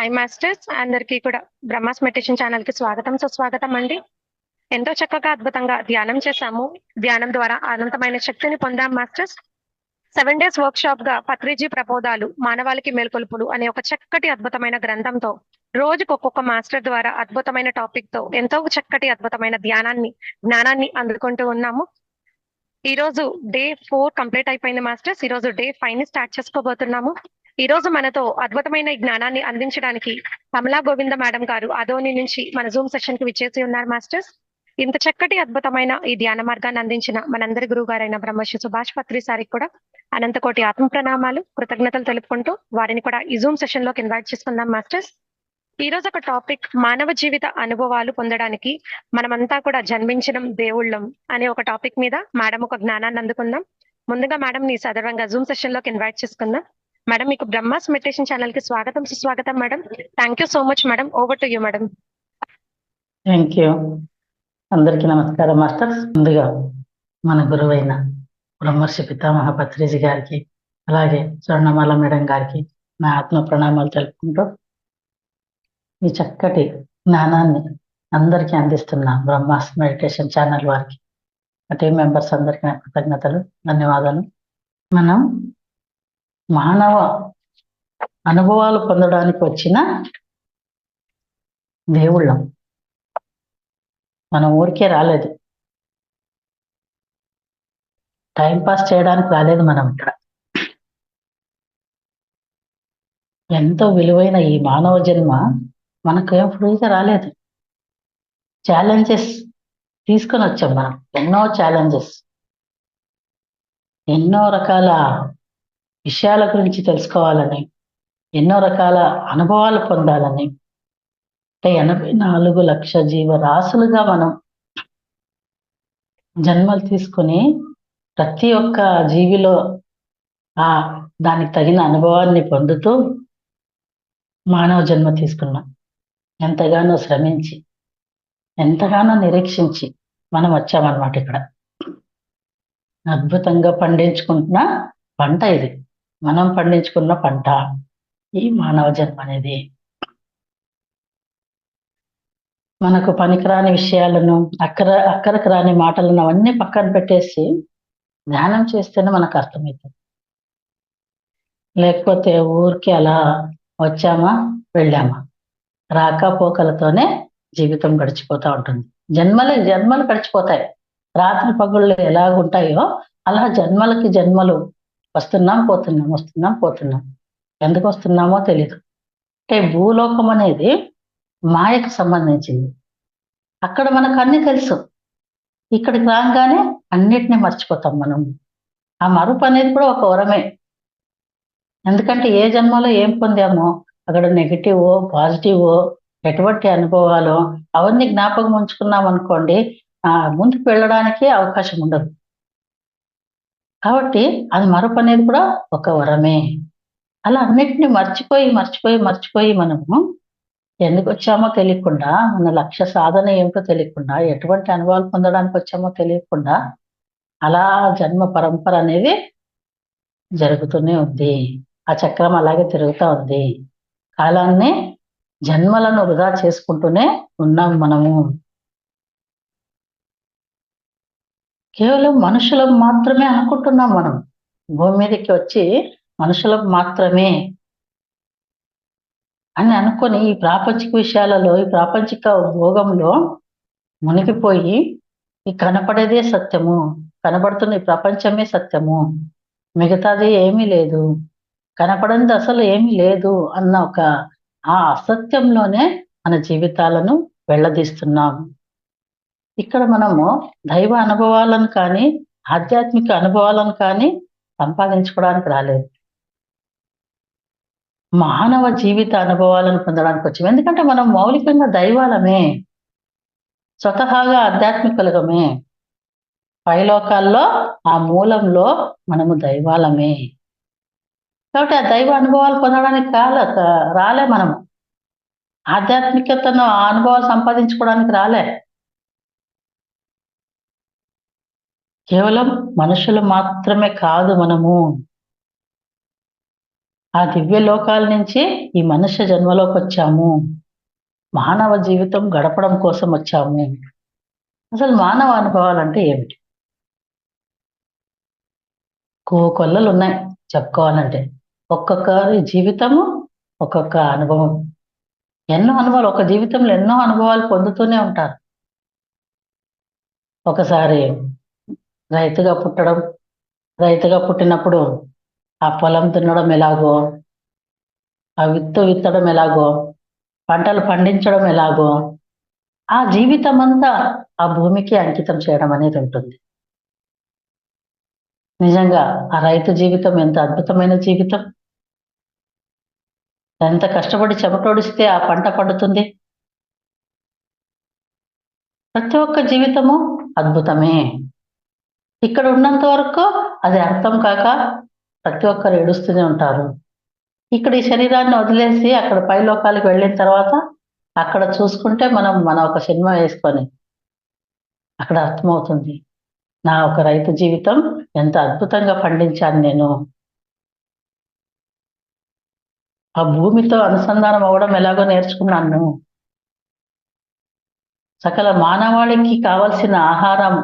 Hi masters, అందరికీ కూడా Brahma's meditation channel కి స్వాగతం సుస్వాగతం అండి. ఎంతో చక్కగా అద్భుతంగా ధ్యానం చేశాము. ధ్యానం ద్వారా అనంతమైన శక్తిని పొందాం మాస్టర్స్. 7 days వర్క్ షాప్ గా పత్రిజీ ప్రబోధాలు మానవాళికి మేల్కొల్పులు అనే ఒక చక్కటి అద్భుతమైన గ్రంథంతో రోజుకు ఒక్కొక్క మాస్టర్ ద్వారా అద్భుతమైన టాపిక్ తో ఎంతో చక్కటి అద్భుతమైన జ్ఞానాన్ని అందుకుంటూ ఉన్నాము. ఈ రోజు డే 4 కంప్లీట్ అయిపోయింది మాస్టర్స్. ఈ రోజు డే 5 ని స్టార్ట్ చేసుకోబోతున్నాము. ఈ రోజు మనతో అద్భుతమైన ఈ జ్ఞానాన్ని అందించడానికి కమలా గోవింద మేడం గారు అదోని నుంచి మన జూమ్ సెషన్ కి విచ్చేసి ఉన్నారు మాస్టర్స్. ఇంత చక్కటి అద్భుతమైన ఈ ధ్యాన మార్గాన్ని అందించిన మనందరి గురువు గారైన బ్రహ్మశ్రీ సుభాష్ పత్రి సారికి కూడా అనంతకోటి ఆత్మ ప్రణామాలు, కృతజ్ఞతలు తెలుపుకుంటూ వారిని కూడా ఈ జూమ్ సెషన్ లోకి ఇన్వైట్ చేసుకుందాం మాస్టర్స్. ఈ రోజు ఒక టాపిక్ మానవ జీవిత అనుభవాలు పొందడానికి మనమంతా కూడా జన్మించడం దేవుళ్ళం అనే ఒక టాపిక్ మీద మేడం ఒక జ్ఞానాన్ని అందుకుందాం. ముందుగా మేడం ని సదర్వంగా జూమ్ సెషన్ లోకి ఇన్వైట్ చేసుకుందాం. మేడం, మీకు బ్రహ్మాస్ మెడిటేషన్ ఛానల్ కి స్వాగతం సుస్వాగతం madam. Thank you so much madam. Over to you madam. Thank you. అందరికీ నమస్కారం మాస్టర్స్. ముందుగా మన గురువైన బ్రహ్మర్షి పితామహ పత్రిజీ గారికి, అలాగే స్వర్ణమాల మేడం గారికి నా ఆత్మ ప్రణామాలు తెలుపుకుంటూ ఈ చక్కటి జ్ఞానాన్ని అందరికీ అందిస్తున్న బ్రహ్మాస్ మెడిటేషన్ ఛానల్ వారికి, టీం మెంబర్స్ అందరికీ నా కృతజ్ఞతలు, ధన్యవాదాలు. మనం మానవ అనుభవాలు పొందడానికి వచ్చిన దేవుళ్ళం. మనం ఊరికే రాలేదు, టైం పాస్ చేయడానికి రాలేదు. మనం ఇక్కడ ఎంతో విలువైన ఈ మానవ జన్మ మనకేం ఫ్రీగా రాలేదు. ఛాలెంజెస్ తీసుకొని వచ్చాం మనం. ఎన్నో ఛాలెంజెస్, ఎన్నో రకాల విషయాల గురించి తెలుసుకోవాలని, ఎన్నో రకాల అనుభవాలు పొందాలని, 84 లక్ష జీవరాశులుగా మనం జన్మలు తీసుకుని ప్రతి ఒక్క జీవిలో దానికి తగిన అనుభవాన్ని పొందుతూ మానవ జన్మ తీసుకున్నాం. ఎంతగానో శ్రమించి, ఎంతగానో నిరీక్షించి మనం వచ్చామన్నమాట. ఇక్కడ అద్భుతంగా పండించుకుంటున్న పంట ఇది. మనం పండించుకున్న పంట ఈ మానవ జన్మ అనేది. మనకు పనికిరాని విషయాలను, అక్కరకు రాని మాటలను అవన్నీ పక్కన పెట్టేసి ధ్యానం చేస్తేనే మనకు అర్థమవుతుంది. లేకపోతే ఊరికి అలా వచ్చామా వెళ్ళామా, రాకపోకలతోనే జీవితం గడిచిపోతూ ఉంటుంది. జన్మలు గడిచిపోతాయి. రాత్రి పగుళ్ళు ఎలాగుంటాయో అలా జన్మలకి జన్మలు వస్తున్నాం పోతున్నాం. ఎందుకు వస్తున్నామో తెలీదు. అంటే భూలోకం అనేది మాయకు సంబంధించింది. అక్కడ మనకు అన్ని తెలుసు. ఇక్కడికి రాగానే అన్నిటినీ మర్చిపోతాం మనం. ఆ మరుపు అనేది కూడా ఒక వరమే. ఎందుకంటే ఏ జన్మలో ఏం పొందామో అక్కడ నెగిటివ్ పాజిటివ్ ఎటువంటి అనుభవాలు అవన్నీ జ్ఞాపకం ఉంచుకున్నాం అనుకోండి, ముందుకు వెళ్ళడానికి అవకాశం ఉండదు. కాబట్టి అది మరొక అనేది కూడా ఒక వరమే. అలా అన్నిటిని మర్చిపోయి మనము ఎందుకు వచ్చామో తెలియకుండా, మన లక్ష్య సాధన ఏమిటో తెలియకుండా, ఎటువంటి అనుభవాలు పొందడానికి వచ్చామో తెలియకుండా అలా జన్మ పరంపర అనేది జరుగుతూనే ఉంది. ఆ చక్రం అలాగే తిరుగుతూ ఉంది. కాలాన్ని, జన్మలను వృధా చేసుకుంటూనే ఉన్నాం మనము. కేవలం మనుషులం మాత్రమే అనుకుంటున్నాం మనం. భూమి మీదకి వచ్చి మనుషులం మాత్రమే అని అనుకొని ఈ ప్రాపంచిక విషయాలలో, ఈ ప్రాపంచిక భోగంలో మునిగిపోయి ఈ కనపడేదే సత్యము, కనబడుతున్న ఈ ప్రపంచమే సత్యము, మిగతాది ఏమీ లేదు, కనపడింది అసలు ఏమీ లేదు అన్న ఒక అసత్యంలోనే మన జీవితాలను వెళ్ళదీస్తున్నాం. ఇక్కడ మనము దైవ అనుభవాలను కానీ, ఆధ్యాత్మిక అనుభవాలను కానీ సంపాదించుకోవడానికి రాలేదు. మానవ జీవిత అనుభవాలను పొందడానికి వచ్చాము. ఎందుకంటే మనం మౌలికంగా దైవాలమే, స్వతహాగా ఆధ్యాత్మికులమే. పైలోకాల్లో ఆ మూలంలో మనము దైవాలమే. కాబట్టి ఆ దైవ అనుభవాలు పొందడానికి రాలే మనము. ఆధ్యాత్మికతను, ఆ అనుభవాలు సంపాదించుకోవడానికి రాలే. కేవలం మనుషులు మాత్రమే కాదు మనము. ఆ దివ్య లోకాల నుంచి ఈ మనుష్య జన్మలోకి వచ్చాము. మానవ జీవితం గడపడం కోసం వచ్చాము. అసలు మానవ అనుభవాలంటే ఏమిటి? కోకొల్లలు ఉన్నాయి చెప్పుకోవాలంటే. ఒక్కొక్కరి జీవితము ఒక్కొక్క అనుభవం. ఎన్నో అనుభవాలు, ఒక జీవితంలో ఎన్నో అనుభవాలు పొందుతూనే ఉంటారు. ఒకసారి రైతుగా పుట్టడం, రైతుగా పుట్టినప్పుడు ఆ పొలం దున్నడం ఎలాగో, ఆ విత్తు విత్తడం ఎలాగో, పంటలు పండించడం ఎలాగో, ఆ జీవితం అంతా ఆ భూమికి అంకితం చేయడం అనేది ఉంటుంది. నిజంగా ఆ రైతు జీవితం ఎంత అద్భుతమైన జీవితం. ఎంత కష్టపడి చెమటోడిస్తే ఆ పంట పండుతుంది. ప్రతి ఒక్క జీవితము అద్భుతమే. ఇక్కడ ఉన్నంత వరకు అది అర్థం కాక ప్రతి ఒక్కరు ఏడుస్తూనే ఉంటారు. ఇక్కడ ఈ శరీరాన్ని వదిలేసి అక్కడ పై లోకాలకు వెళ్ళిన తర్వాత అక్కడ చూసుకుంటే మన ఒక సినిమా వేసుకొని అక్కడ అర్థమవుతుంది. నా ఒక రైతు జీవితం ఎంత అద్భుతంగా పండించాను నేను. ఆ భూమితో అనుసంధానం అవ్వడం ఎలాగో నేర్చుకున్నాను. సకల మానవాళికి కావలసిన ఆహారం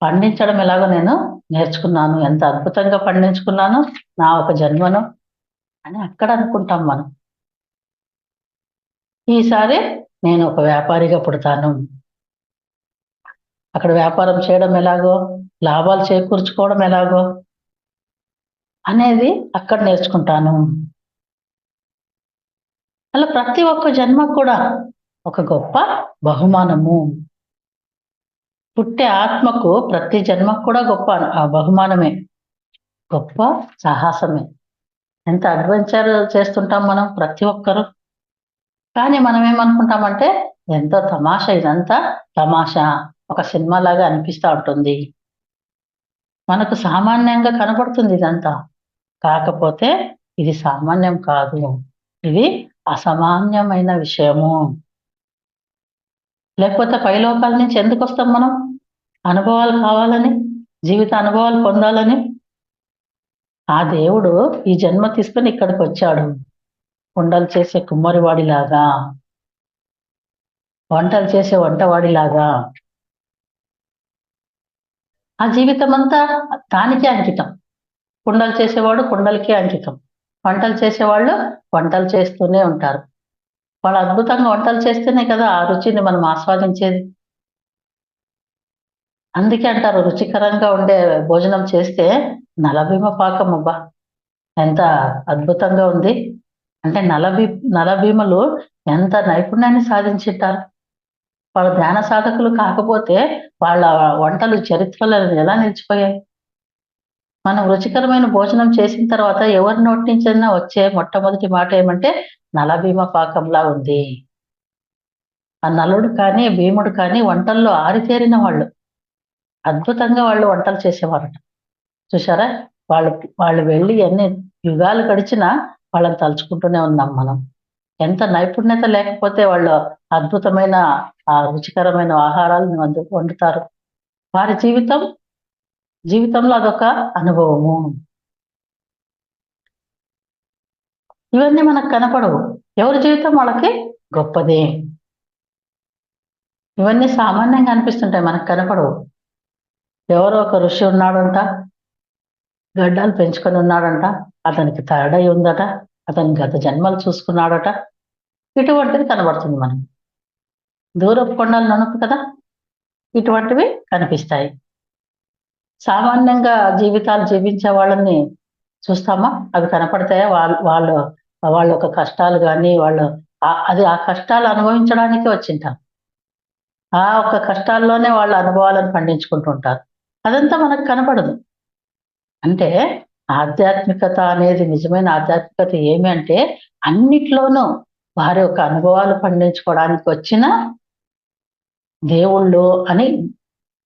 పండించడం ఎలాగో నేను నేర్చుకున్నాను. ఎంత అద్భుతంగా పండించుకున్నాను నా ఒక జన్మను అని అక్కడ అనుకుంటాం మనం. ఈసారి నేను ఒక వ్యాపారిగా పుడతాను. అక్కడ వ్యాపారం చేయడం ఎలాగో, లాభాలు చేకూర్చుకోవడం ఎలాగో అనేది అక్కడ నేర్చుకుంటాను. అలా ప్రతి ఒక్క జన్మ కూడా ఒక గొప్ప బహుమానము. పుట్టే ఆత్మకు ప్రతి జన్మకు కూడా గొప్ప బహుమానమే, గొప్ప సాహసమే. ఎంత అడ్వెంచర్ చేస్తుంటాం మనం ప్రతి ఒక్కరు. కానీ మనం ఏమనుకుంటామంటే ఎంతో తమాషా, ఇదంతా తమాషా, ఒక సినిమా లాగా అనిపిస్తూ ఉంటుంది. మనకు సామాన్యంగా కనబడుతుంది ఇదంతా. కాకపోతే ఇది సామాన్యం కాదు. ఇది అసామాన్యమైన విషయము. లేకపోతే పైలోకాల నుంచి ఎందుకు వస్తాం మనం? అనుభవాలు కావాలని, జీవిత అనుభవాలు పొందాలని. ఆ దేవుడు ఈ జన్మ తీసుకొని ఇక్కడికి వచ్చాడు. కుండలు చేసే కుమ్మరివాడిలాగా, వంటలు చేసే వంటవాడిలాగా. ఆ జీవితం అంతా దానికే అంకితం. కుండలు చేసేవాడు కుండలకే అంకితం. వంటలు చేసేవాళ్ళు వంటలు చేస్తూనే ఉంటారు. వాళ్ళు అద్భుతంగా వంటలు చేస్తేనే కదా ఆ రుచిని మనం ఆస్వాదించేది. అందుకే అంటారు రుచికరంగా ఉండే భోజనం చేస్తే నలభీమ పాకం అబ్బా ఎంత అద్భుతంగా ఉంది. అంటే నలభీమలు ఎంత నైపుణ్యాన్ని సాధించింటారు. వాళ్ళ ధ్యాన సాధకులు కాకపోతే వాళ్ళ వంటలు చరిత్రలో ఎలా నిలిచిపోయాయి. మనం రుచికరమైన భోజనం చేసిన తర్వాత ఎవరి నోటి నుంచైనా వచ్చే మొట్టమొదటి మాట ఏమంటే నలభీమ పాకంలా ఉంది. ఆ నలుడు కానీ భీముడు కానీ వంటల్లో ఆరితేరిన వాళ్ళు. అద్భుతంగా వాళ్ళు వంటలు చేసేవారట. చూసారా? వాళ్ళు వాళ్ళు వెళ్ళి ఎన్ని యుగాలు గడిచినా వాళ్ళని తలుచుకుంటూనే ఉన్నాం మనం. ఎంత నైపుణ్యత లేకపోతే వాళ్ళు అద్భుతమైన ఆ రుచికరమైన ఆహారాలను వండుతారు. వారి జీవితంలో అదొక అనుభవము. ఇవన్నీ మనకు కనపడవు. ఎవరి జీవితం వాళ్ళకి గొప్పదే. ఇవన్నీ సామాన్యంగా అనిపిస్తుంటాయి, మనకు కనపడవు. ఎవరో ఒక ఋషి ఉన్నాడంట, గడ్డాలు పెంచుకొని ఉన్నాడంట, అతనికి థర్డ్ ఐ ఉందట, అతను గత జన్మలు చూసుకున్నాడట. ఇటువంటివి కనబడుతుంది మనకి. దూరపు కొండలు ననుపు కదా, ఇటువంటివి కనిపిస్తాయి. సామాన్యంగా జీవితాలు జీవించే వాళ్ళని చూస్తామా? అవి కనపడతాయా? వాళ్ళు వాళ్ళ ఒక కష్టాలు కానీ వాళ్ళు ఆ కష్టాలు అనుభవించడానికి వచ్చింటారు. ఆ ఒక్క కష్టాల్లోనే వాళ్ళ అనుభవాలను పండించుకుంటూ ఉంటారు. అదంతా మనకు కనపడదు. అంటే ఆధ్యాత్మికత అనేది, నిజమైన ఆధ్యాత్మికత ఏమి అంటే అన్నిట్లోనూ వారి యొక్క అనుభవాలు పండించుకోవడానికి వచ్చిన దేవుళ్ళు అని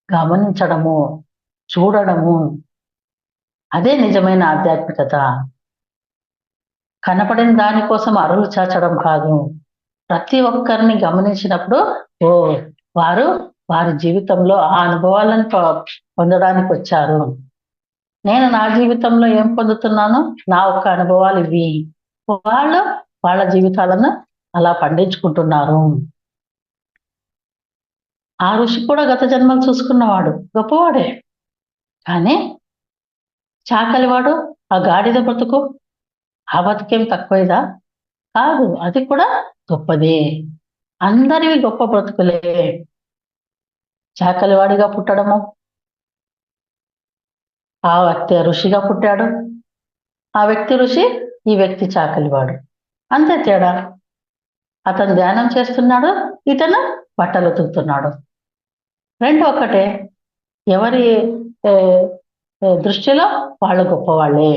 గమనించడము, చూడడము, అదే నిజమైన ఆధ్యాత్మికత. కనపడిన దానికోసం అరులు చాచడం కాదు. ప్రతి ఒక్కరిని గమనించినప్పుడు ఓ వారి జీవితంలో ఆ అనుభవాలను పొందడానికి వచ్చారు. నేను నా జీవితంలో ఏం పొందుతున్నానో నా ఒక్క అనుభవాలు ఇవి. వాళ్ళు వాళ్ళ జీవితాలను అలా పండించుకుంటున్నారు. ఆ ఋషి కూడా గత జన్మలు చూసుకున్నవాడు, గొప్పవాడే. కానీ చాకలివాడు, ఆ గాడిద బ్రతుకు, ఆ బతుకేం తక్కువేదా? కాదు, అది కూడా గొప్పదే. అందరివి గొప్ప బ్రతుకులే. చాకలివాడిగా పుట్టడము, ఆ వ్యక్తి ఋషిగా పుట్టాడు, ఆ వ్యక్తి ఋషి, ఈ వ్యక్తి చాకలివాడు. అంతే తేడా. అతను ధ్యానం చేస్తున్నాడు, ఇతను బట్టలు ఉతుకుతున్నాడు. రెండు ఒక్కటే. ఎవరి ఏ, దృష్టిలో వాళ్ళు గొప్పవాళ్ళే.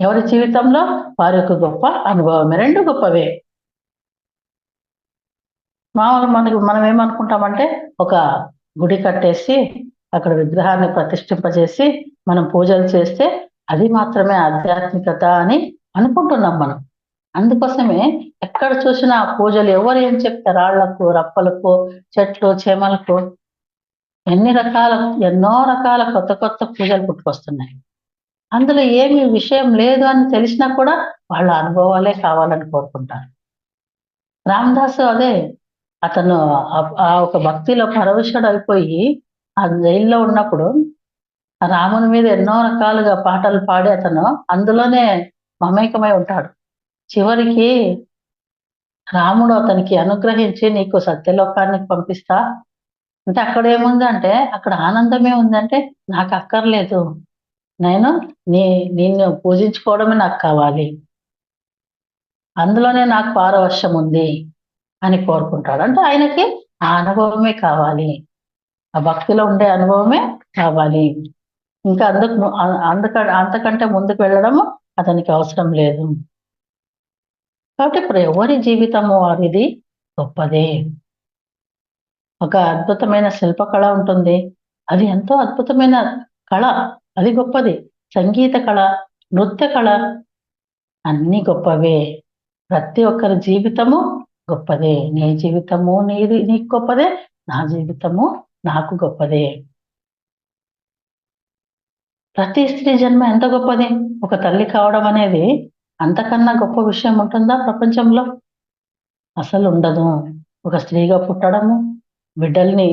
ఎవరి జీవితంలో వారి యొక్క గొప్ప అనుభవమే. రెండు గొప్పవే. మనం ఏమనుకుంటామంటే, ఒక గుడి కట్టేసి అక్కడ విగ్రహాన్ని ప్రతిష్ఠింపజేసి మనం పూజలు చేస్తే అది మాత్రమే ఆధ్యాత్మికత అని అనుకుంటున్నాం మనం. అందుకోసమే ఎక్కడ చూసినా పూజలు ఎవరు ఏం చెప్తారు, రాళ్లకు, రప్పలకు, చెట్లు, చేమలకు ఎన్నో రకాల కొత్త కొత్త పూజలు పుట్టుకొస్తున్నాయి. అందులో ఏమి విషయం లేదు అని తెలిసినా కూడా వాళ్ళ అనుభవాలే కావాలని కోరుకుంటారు. రామదాసు అదే. అతను ఆ ఒక భక్తిలో పరవశుడు అయిపోయి ఆ జైల్లో ఉన్నప్పుడు ఆ రాముని మీద ఎన్నో రకాలుగా పాటలు పాడి అతను అందులోనే మమేకమై ఉంటాడు. చివరికి రాముడు అతనికి అనుగ్రహించి నీకు సత్యలోకానికి పంపిస్తా అంటే, అక్కడ ఏముందంటే, అక్కడ ఆనందమే ఉందంటే, నాకు అక్కర్లేదు, నేను నిన్ను పూజించుకోవడమే నాకు కావాలి, అందులోనే నాకు పారవశ్యం ఉంది అని కోరుకుంటాడు. అంటే ఆయనకి ఆ అనుభవమే కావాలి, ఆ భక్తిలో ఉండే అనుభవమే కావాలి. ఇంకా అంతకంటే ముందుకు వెళ్ళడము అతనికి అవసరం లేదు. కాబట్టి ఇప్పుడు ఎవరి జీవితము వారిది గొప్పదే. ఒక అద్భుతమైన శిల్పకళ ఉంటుంది, అది ఎంతో అద్భుతమైన కళ, అది గొప్పది. సంగీత కళ, నృత్య కళ అన్ని గొప్పవే. ప్రతి ఒక్కరి జీవితము గొప్పదే. నీ జీవితము నీకు గొప్పదే, నా జీవితము నాకు గొప్పదే. ప్రతి స్త్రీ జన్మ ఎంత గొప్పది. ఒక తల్లి కావడం అనేది అంతకన్నా గొప్ప విషయం ఉంటుందా ప్రపంచంలో? అసలు ఉండదు. ఒక స్త్రీగా పుట్టడము, బిడ్డల్ని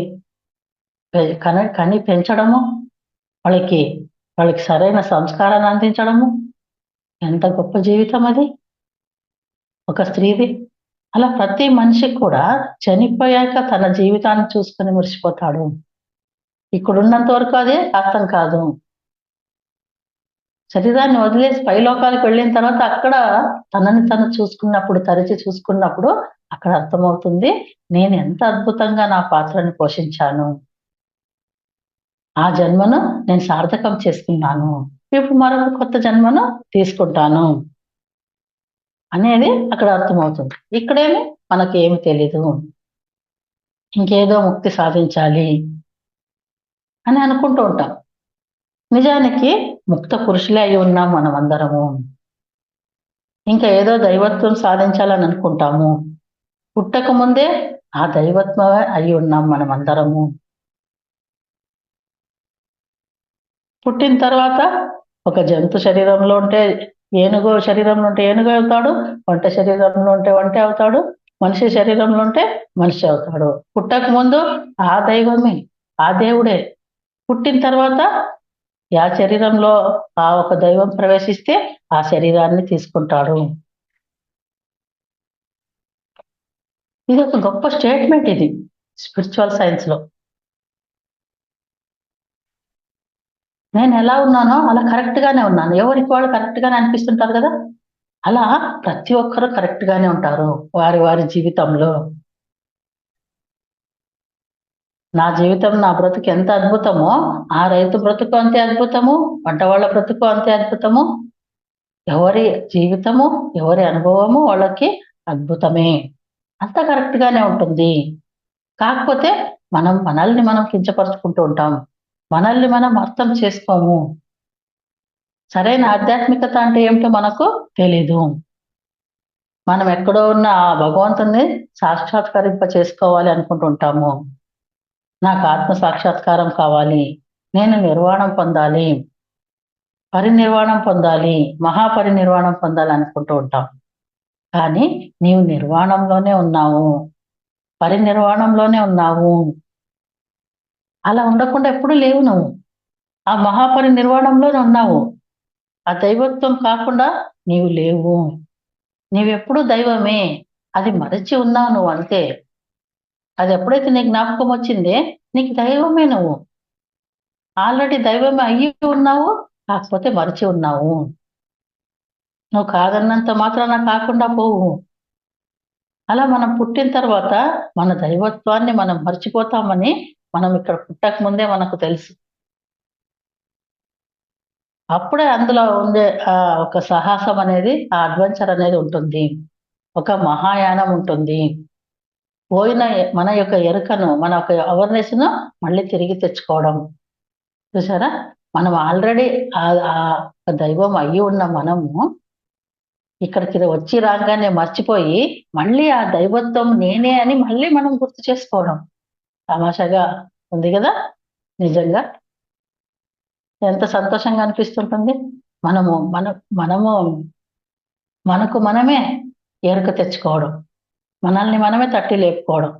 కని పెంచడము, వాళ్ళకి సరైన సంస్కారాన్ని అందించడము, ఎంత గొప్ప జీవితం అది ఒక స్త్రీది. అలా ప్రతి మనిషి కూడా చనిపోయాక తన జీవితాన్ని చూసుకుని మురిసిపోతాడు. ఇక్కడున్నంత వరకు అదే అర్థం కాదు. శరీరాన్ని వదిలేసి పైలోకాలకు వెళ్ళిన తర్వాత అక్కడ తనని తను చూసుకున్నప్పుడు, తరిచి చూసుకున్నప్పుడు అక్కడ అర్థమవుతుంది, నేను ఎంత అద్భుతంగా నా పాత్రను పోషించాను, ఆ జన్మను నేను సార్థకం చేసుకున్నాను, ఇప్పుడు మరొక కొత్త జన్మను తీసుకుంటాను అనేది అక్కడ అర్థమవుతుంది. ఇక్కడేమి మనకేమి తెలీదు, ఇంకేదో ముక్తి సాధించాలి అని అనుకుంటూ ఉంటాం. నిజానికి ముక్త పురుషులే అయి ఉన్నాం మనం అందరము. ఇంకా ఏదో దైవత్వం సాధించాలని అనుకుంటాము. పుట్టక ముందే ఆ దైవత్వమే అయి ఉన్నాం మనం అందరము. పుట్టిన తర్వాత ఒక జంతు శరీరంలో ఉంటే ఏనుగు శరీరంలో ఉంటే ఏనుగు అవుతాడు, వంట శరీరంలో ఉంటే వంట అవుతాడు, మనిషి శరీరంలో ఉంటే మనిషి అవుతాడు. పుట్టక ముందు ఆ దైవమే, ఆ దేవుడే. పుట్టిన తర్వాత ఆ శరీరంలో ఆ ఒక దైవం ప్రవేశిస్తే ఆ శరీరాన్ని తీసుకుంటాడు. ఇది ఒక గొప్ప స్టేట్మెంట్, ఇది స్పిరిచువల్ సైన్స్ లో. నేను ఎలా ఉన్నానో అలా కరెక్ట్ గానే ఉన్నాను. ఎవరికి వాళ్ళు కరెక్ట్ గానే అనిపిస్తుంటారు కదా, అలా ప్రతి ఒక్కరు కరెక్ట్ గానే ఉంటారు వారి వారి జీవితంలో. నా జీవితం, నా బ్రతుకు ఎంత అద్భుతమో ఆ రైతు బ్రతుకు అంతే అద్భుతము, వంట వాళ్ళ బ్రతుకు అంతే అద్భుతము. ఎవరి జీవితము, ఎవరి అనుభవము వాళ్ళకి అద్భుతమే, అంత కరెక్ట్ గానే ఉంటుంది. కాకపోతే మనల్ని మనం కించపరుచుకుంటూ ఉంటాం, మనల్ని మనం అర్థం చేసుకోము. సరైన ఆధ్యాత్మికత అంటే ఏమిటో మనకు తెలీదు. మనం ఎక్కడో ఉన్న ఆ భగవంతుని సాక్షాత్కరింప చేసుకోవాలి అనుకుంటుంటాము. నాకు ఆత్మ సాక్షాత్కారం కావాలి, నేను నిర్వాణం పొందాలి, పరినిర్వాణం పొందాలి, మహాపరినిర్వాణం పొందాలి అనుకుంటూ ఉంటాం. కానీ నీవు నిర్వాణంలోనే ఉన్నావు, పరినిర్వాణంలోనే ఉన్నావు. అలా ఉండకుండా ఎప్పుడు లేవు నువ్వు. ఆ మహాపరినిర్వాణంలోనే ఉన్నావు. ఆ దైవత్వం కాకుండా నీవు లేవు. నీవెప్పుడు దైవమే. అది మరచి ఉన్నావు నువ్వు అంతే. అది ఎప్పుడైతే నీకు జ్ఞాపకం వచ్చిందే నీకు దైవమే నువ్వు. ఆల్రెడీ దైవమే అయ్యి ఉన్నావు, కాకపోతే మరచి ఉన్నావు. నువ్వు కాదన్నంత మాత్రాన కాకుండా పోవు. అలా మనం పుట్టిన తర్వాత మన దైవత్వాన్ని మనం మర్చిపోతామని మనం ఇక్కడ పుట్టక ముందే మనకు తెలుసు. అప్పుడే అందులో ఉండే ఒక సాహసం అనేది, ఆ అడ్వెంచర్ అనేది ఉంటుంది. ఒక మహాయానం ఉంటుంది. పోయిన మన యొక్క ఎరుకను, మన యొక్క అవేర్నెస్ ను మళ్ళీ తిరిగి తెచ్చుకోవడం. చూసారా? మనం ఆల్రెడీ దైవం అయ్యి ఉన్న మనము ఇక్కడికి వచ్చి రాగానే మర్చిపోయి మళ్ళీ ఆ దైవత్వం నేనే అని మళ్ళీ మనం గుర్తు చేసుకోవడం. తమాషాగా ఉంది కదా నిజంగా. ఎంత సంతోషంగా అనిపిస్తుంటుంది. మనము మనకు మనమే ఎరుక తెచ్చుకోవడం, మనల్ని మనమే తట్టి లేపుకోవడం.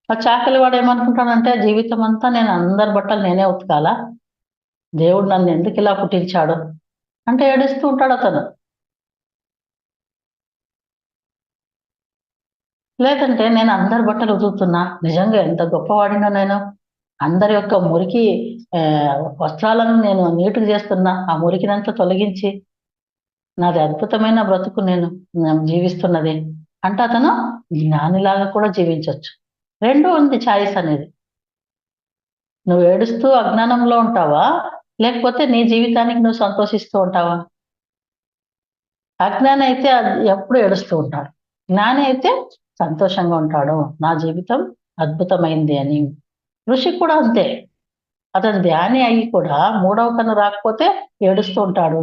ఆ చాకలి వాడు ఏమనుకుంటాడంటే, జీవితం అంతా నేను అందరి బట్టలు నేనే ఉతకాలా, దేవుడు నన్ను ఎందుకు ఇలా పుట్టించాడు అంటే ఏడుస్తూ ఉంటాడు అతను. లేదంటే నేను అందరి బట్టలు ఉతుకుతున్నా, నిజంగా ఎంత గొప్పవాడినో నేను, అందరి యొక్క మురికి వస్త్రాలను నేను నీటుగా చేస్తున్నా, ఆ మురికినంతా తొలగించి నాది అద్భుతమైన బ్రతుకు నేను జీవిస్తున్నది అంటే అతను జ్ఞానిలాగా కూడా జీవించవచ్చు. రెండు ఉంది ఛాయిస్ అనేది. నువ్వు ఏడుస్తూ అజ్ఞానంలో ఉంటావా, లేకపోతే నీ జీవితానికి నువ్వు సంతోషిస్తూ ఉంటావా? అజ్ఞాని అయితే ఎప్పుడు ఏడుస్తూ ఉంటాడు, జ్ఞాని అయితే సంతోషంగా ఉంటాడు, నా జీవితం అద్భుతమైంది అని. ఋషి కూడా అంతే. అతను ధ్యాని అయ్యి కూడా మూడవ కన్ను రాకపోతే ఏడుస్తూ ఉంటాడు.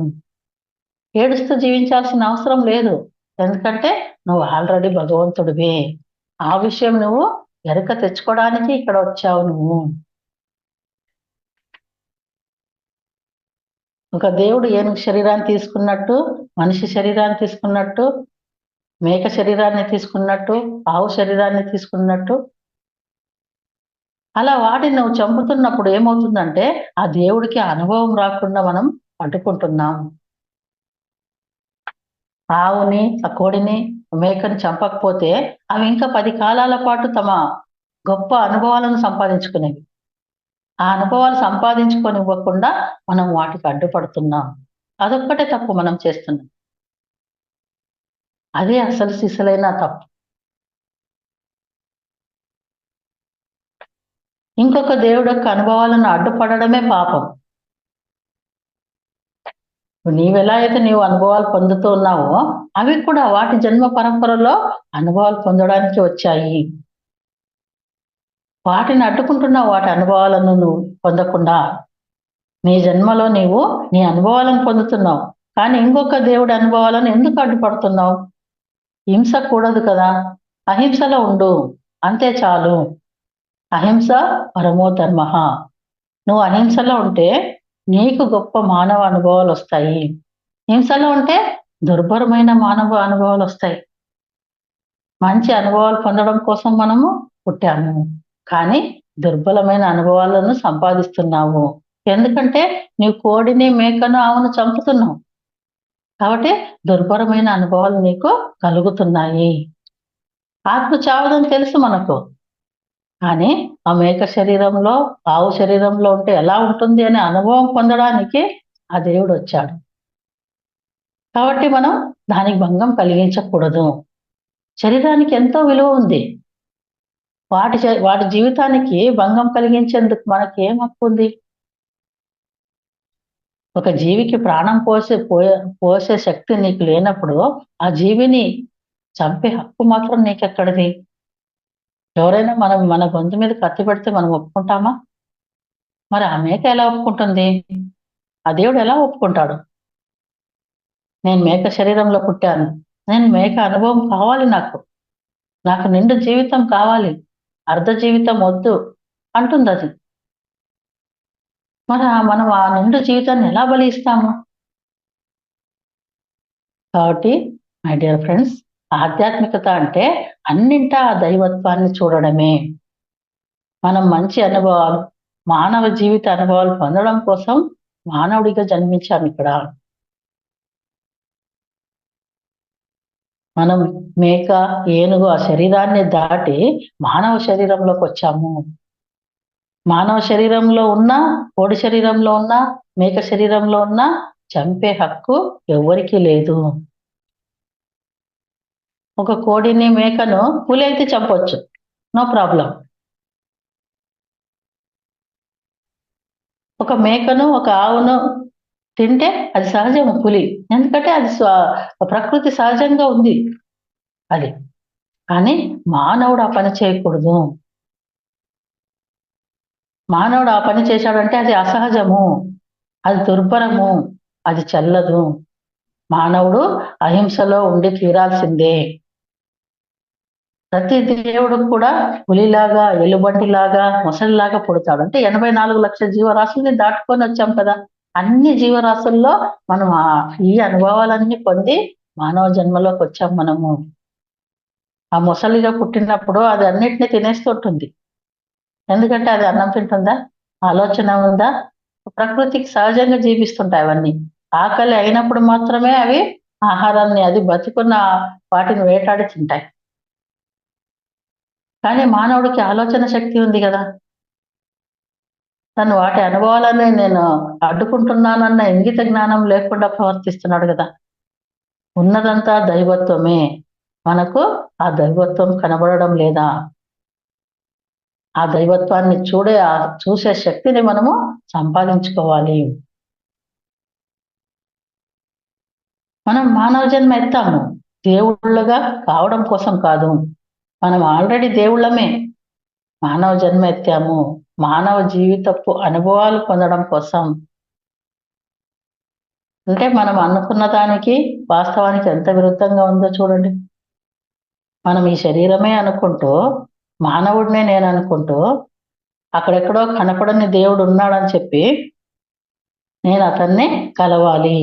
ఏడుస్తూ జీవించాల్సిన అవసరం లేదు. ఎందుకంటే నువ్వు ఆల్రెడీ భగవంతుడివి. ఆ విషయం నువ్వు ఎరుక తెచ్చుకోవడానికి ఇక్కడ వచ్చావు నువ్వు. ఒక దేవుడు ఏనుగు శరీరాన్ని తీసుకున్నట్టు, మనిషి శరీరాన్ని తీసుకున్నట్టు, మేక శరీరాన్ని తీసుకున్నట్టు, ఆవు శరీరాన్ని తీసుకున్నట్టు, అలా వాటిని నువ్వు చంపుతున్నప్పుడు ఏమవుతుందంటే ఆ దేవుడికి అనుభవం రాకుండా మనం అడ్డుకుంటున్నాం. ఆవుని, ఆ కోడిని, మేకని చంపకపోతే అవి ఇంకా 10 కాలాల పాటు తమ గొప్ప అనుభవాలను సంపాదించుకునేవి. ఆ అనుభవాలు సంపాదించుకొనివ్వకుండా మనం వాటికి అడ్డుపడుతున్నాం. అదొక్కటే తప్పు మనం చేస్తున్నాం. అదే అసలు సిసలైన తప్పు. ఇంకొక దేవుడి యొక్క అనుభవాలను అడ్డుపడడమే పాపం. నీవెలా అయితే నీవు అనుభవాలు పొందుతూ ఉన్నావో అవి కూడా వాటి జన్మ పరంపరలో అనుభవాలు పొందడానికి వచ్చాయి. వాటిని అడ్డుకుంటున్నావు, వాటి అనుభవాలను నువ్వు పొందకుండా. నీ జన్మలో నీవు నీ అనుభవాలను పొందుతున్నావు, కానీ ఇంకొక దేవుడి అనుభవాలను ఎందుకు అడ్డుపడుతున్నావు? హింస కూడదు కదా, అహింసలో ఉండు, అంతే చాలు. అహింస పరమో ధర్మ. నువ్వు అహింసలో ఉంటే నీకు గొప్ప మానవ అనుభవాలు వస్తాయి. హింసలో ఉంటే దుర్భరమైన మానవ అనుభవాలు వస్తాయి. మంచి అనుభవాలు పొందడం కోసం మనము పుట్టాము, కానీ దుర్బలమైన అనుభవాలను సంపాదిస్తున్నావు. ఎందుకంటే నీవు కోడిని, మేకను, ఆవును చంపుతున్నావు కాబట్టి దుర్భరమైన అనుభవాలు నీకు కలుగుతున్నాయి. ఆత్మ చావదని తెలుసు మనకు, కానీ ఆ మేక శరీరంలో, ఆవు శరీరంలో ఉంటే ఎలా ఉంటుంది అనే అనుభవం పొందడానికి ఆ దేవుడు వచ్చాడు. కాబట్టి మనం దానికి భంగం కలిగించకూడదు. శరీరానికి ఎంతో విలువ ఉంది. వాటి జీవితానికి భంగం కలిగించేందుకు మనకి ఏం హక్కు ఉంది? ఒక జీవికి ప్రాణం పోసే శక్తి నీకు లేనప్పుడు ఆ జీవిని చంపే హక్కు మాత్రం నీకెక్కడిది? ఎవరైనా మన గొంతు మీద కత్తి పెడితే మనం ఒప్పుకుంటామా? మరి ఆ మేక ఎలా ఒప్పుకుంటుంది? ఆ దేవుడు ఎలా ఒప్పుకుంటాడు? నేను మేక శరీరంలో పుట్టాను, నేను మేక అనుభవం కావాలి, నాకు నిండు జీవితం కావాలి, అర్ధ జీవితం వద్దు అంటుంది అది. మనం ఆ నిండు జీవితాన్ని ఎలా బలి ఇస్తాము? కాబట్టి మై డియర్ ఫ్రెండ్స్, ఆధ్యాత్మికత అంటే అన్నింటా ఆ దైవత్వాన్ని చూడడమే. మనం మంచి అనుభవాలు, మానవ జీవిత అనుభవాలు పొందడం కోసం మానవుడిగా జన్మించాం ఇక్కడ. మనం మేక, ఏనుగు ఆ శరీరాన్ని దాటి మానవ శరీరంలోకి వచ్చాము. మానవ శరీరంలో ఉన్న, కోడి శరీరంలో ఉన్న, మేక శరీరంలో ఉన్న చంపే హక్కు ఎవ్వరికీ లేదు. ఒక కోడిని, మేకను పులి అయితే చంపొచ్చు, నో ప్రాబ్లం. ఒక మేకను, ఒక ఆవును తింటే అది సహజము పులి. ఎందుకంటే అది ప్రకృతి సహజంగా ఉంది అది. కానీ మానవుడు ఆ పని చేయకూడదు. మానవుడు ఆ పని చేశాడంటే అది అసహజము, అది దుర్భరము, అది చెల్లదు. మానవుడు అహింసలో ఉండి తీరాల్సిందే. ప్రతి దేవుడు కూడా పులిలాగా, ఎలుబంటిలాగా, మొసలిలాగా పుడతాడు. అంటే 84 లక్షల జీవరాశుల్ని దాటుకొని వచ్చాం కదా. అన్ని జీవరాశుల్లో మనం ఈ అనుభవాలన్నీ పొంది మానవ జన్మలోకి వచ్చాం మనము. ఆ మొసలిగా పుట్టినప్పుడు అది అన్నిటినీ తినేస్తుంటుంది. ఎందుకంటే అది అన్నం తింటుందా? ఆలోచన ఉందా? ప్రకృతికి సహజంగా జీవిస్తుంటాయి అవన్నీ. ఆకలి అయినప్పుడు మాత్రమే అవి ఆహారాన్ని, అది బతికున్న వాటిని వేటాడి తింటాయి. కానీ మానవుడికి ఆలోచన శక్తి ఉంది కదా. తను వాటి అనుభవాలని నేను అడ్డుకుంటున్నానన్న ఇంగిత జ్ఞానం లేకుండా ప్రవర్తిస్తున్నాడు కదా. ఉన్నదంతా దైవత్వమే. మనకు ఆ దైవత్వం కనబడడం లేదా? ఆ దైవత్వాన్ని చూసే శక్తిని మనము సంపాదించుకోవాలి. మనం మానవ జన్మ ఎత్తాము దేవుళ్ళగా కావడం కోసం కాదు. మనం ఆల్రెడీ దేవుళ్ళమే. మానవ జన్మ ఎత్తాము మానవ జీవితపు అనుభవాలు పొందడం కోసం. అంటే మనం అనుకున్న దానికి వాస్తవానికి ఎంత విరుద్ధంగా ఉందో చూడండి. మనం ఈ శరీరమే అనుకుంటూ, మానవుడినే నేను అనుకుంటూ, అక్కడెక్కడో కనపడని దేవుడు ఉన్నాడని చెప్పి నేను అతన్ని కలవాలి,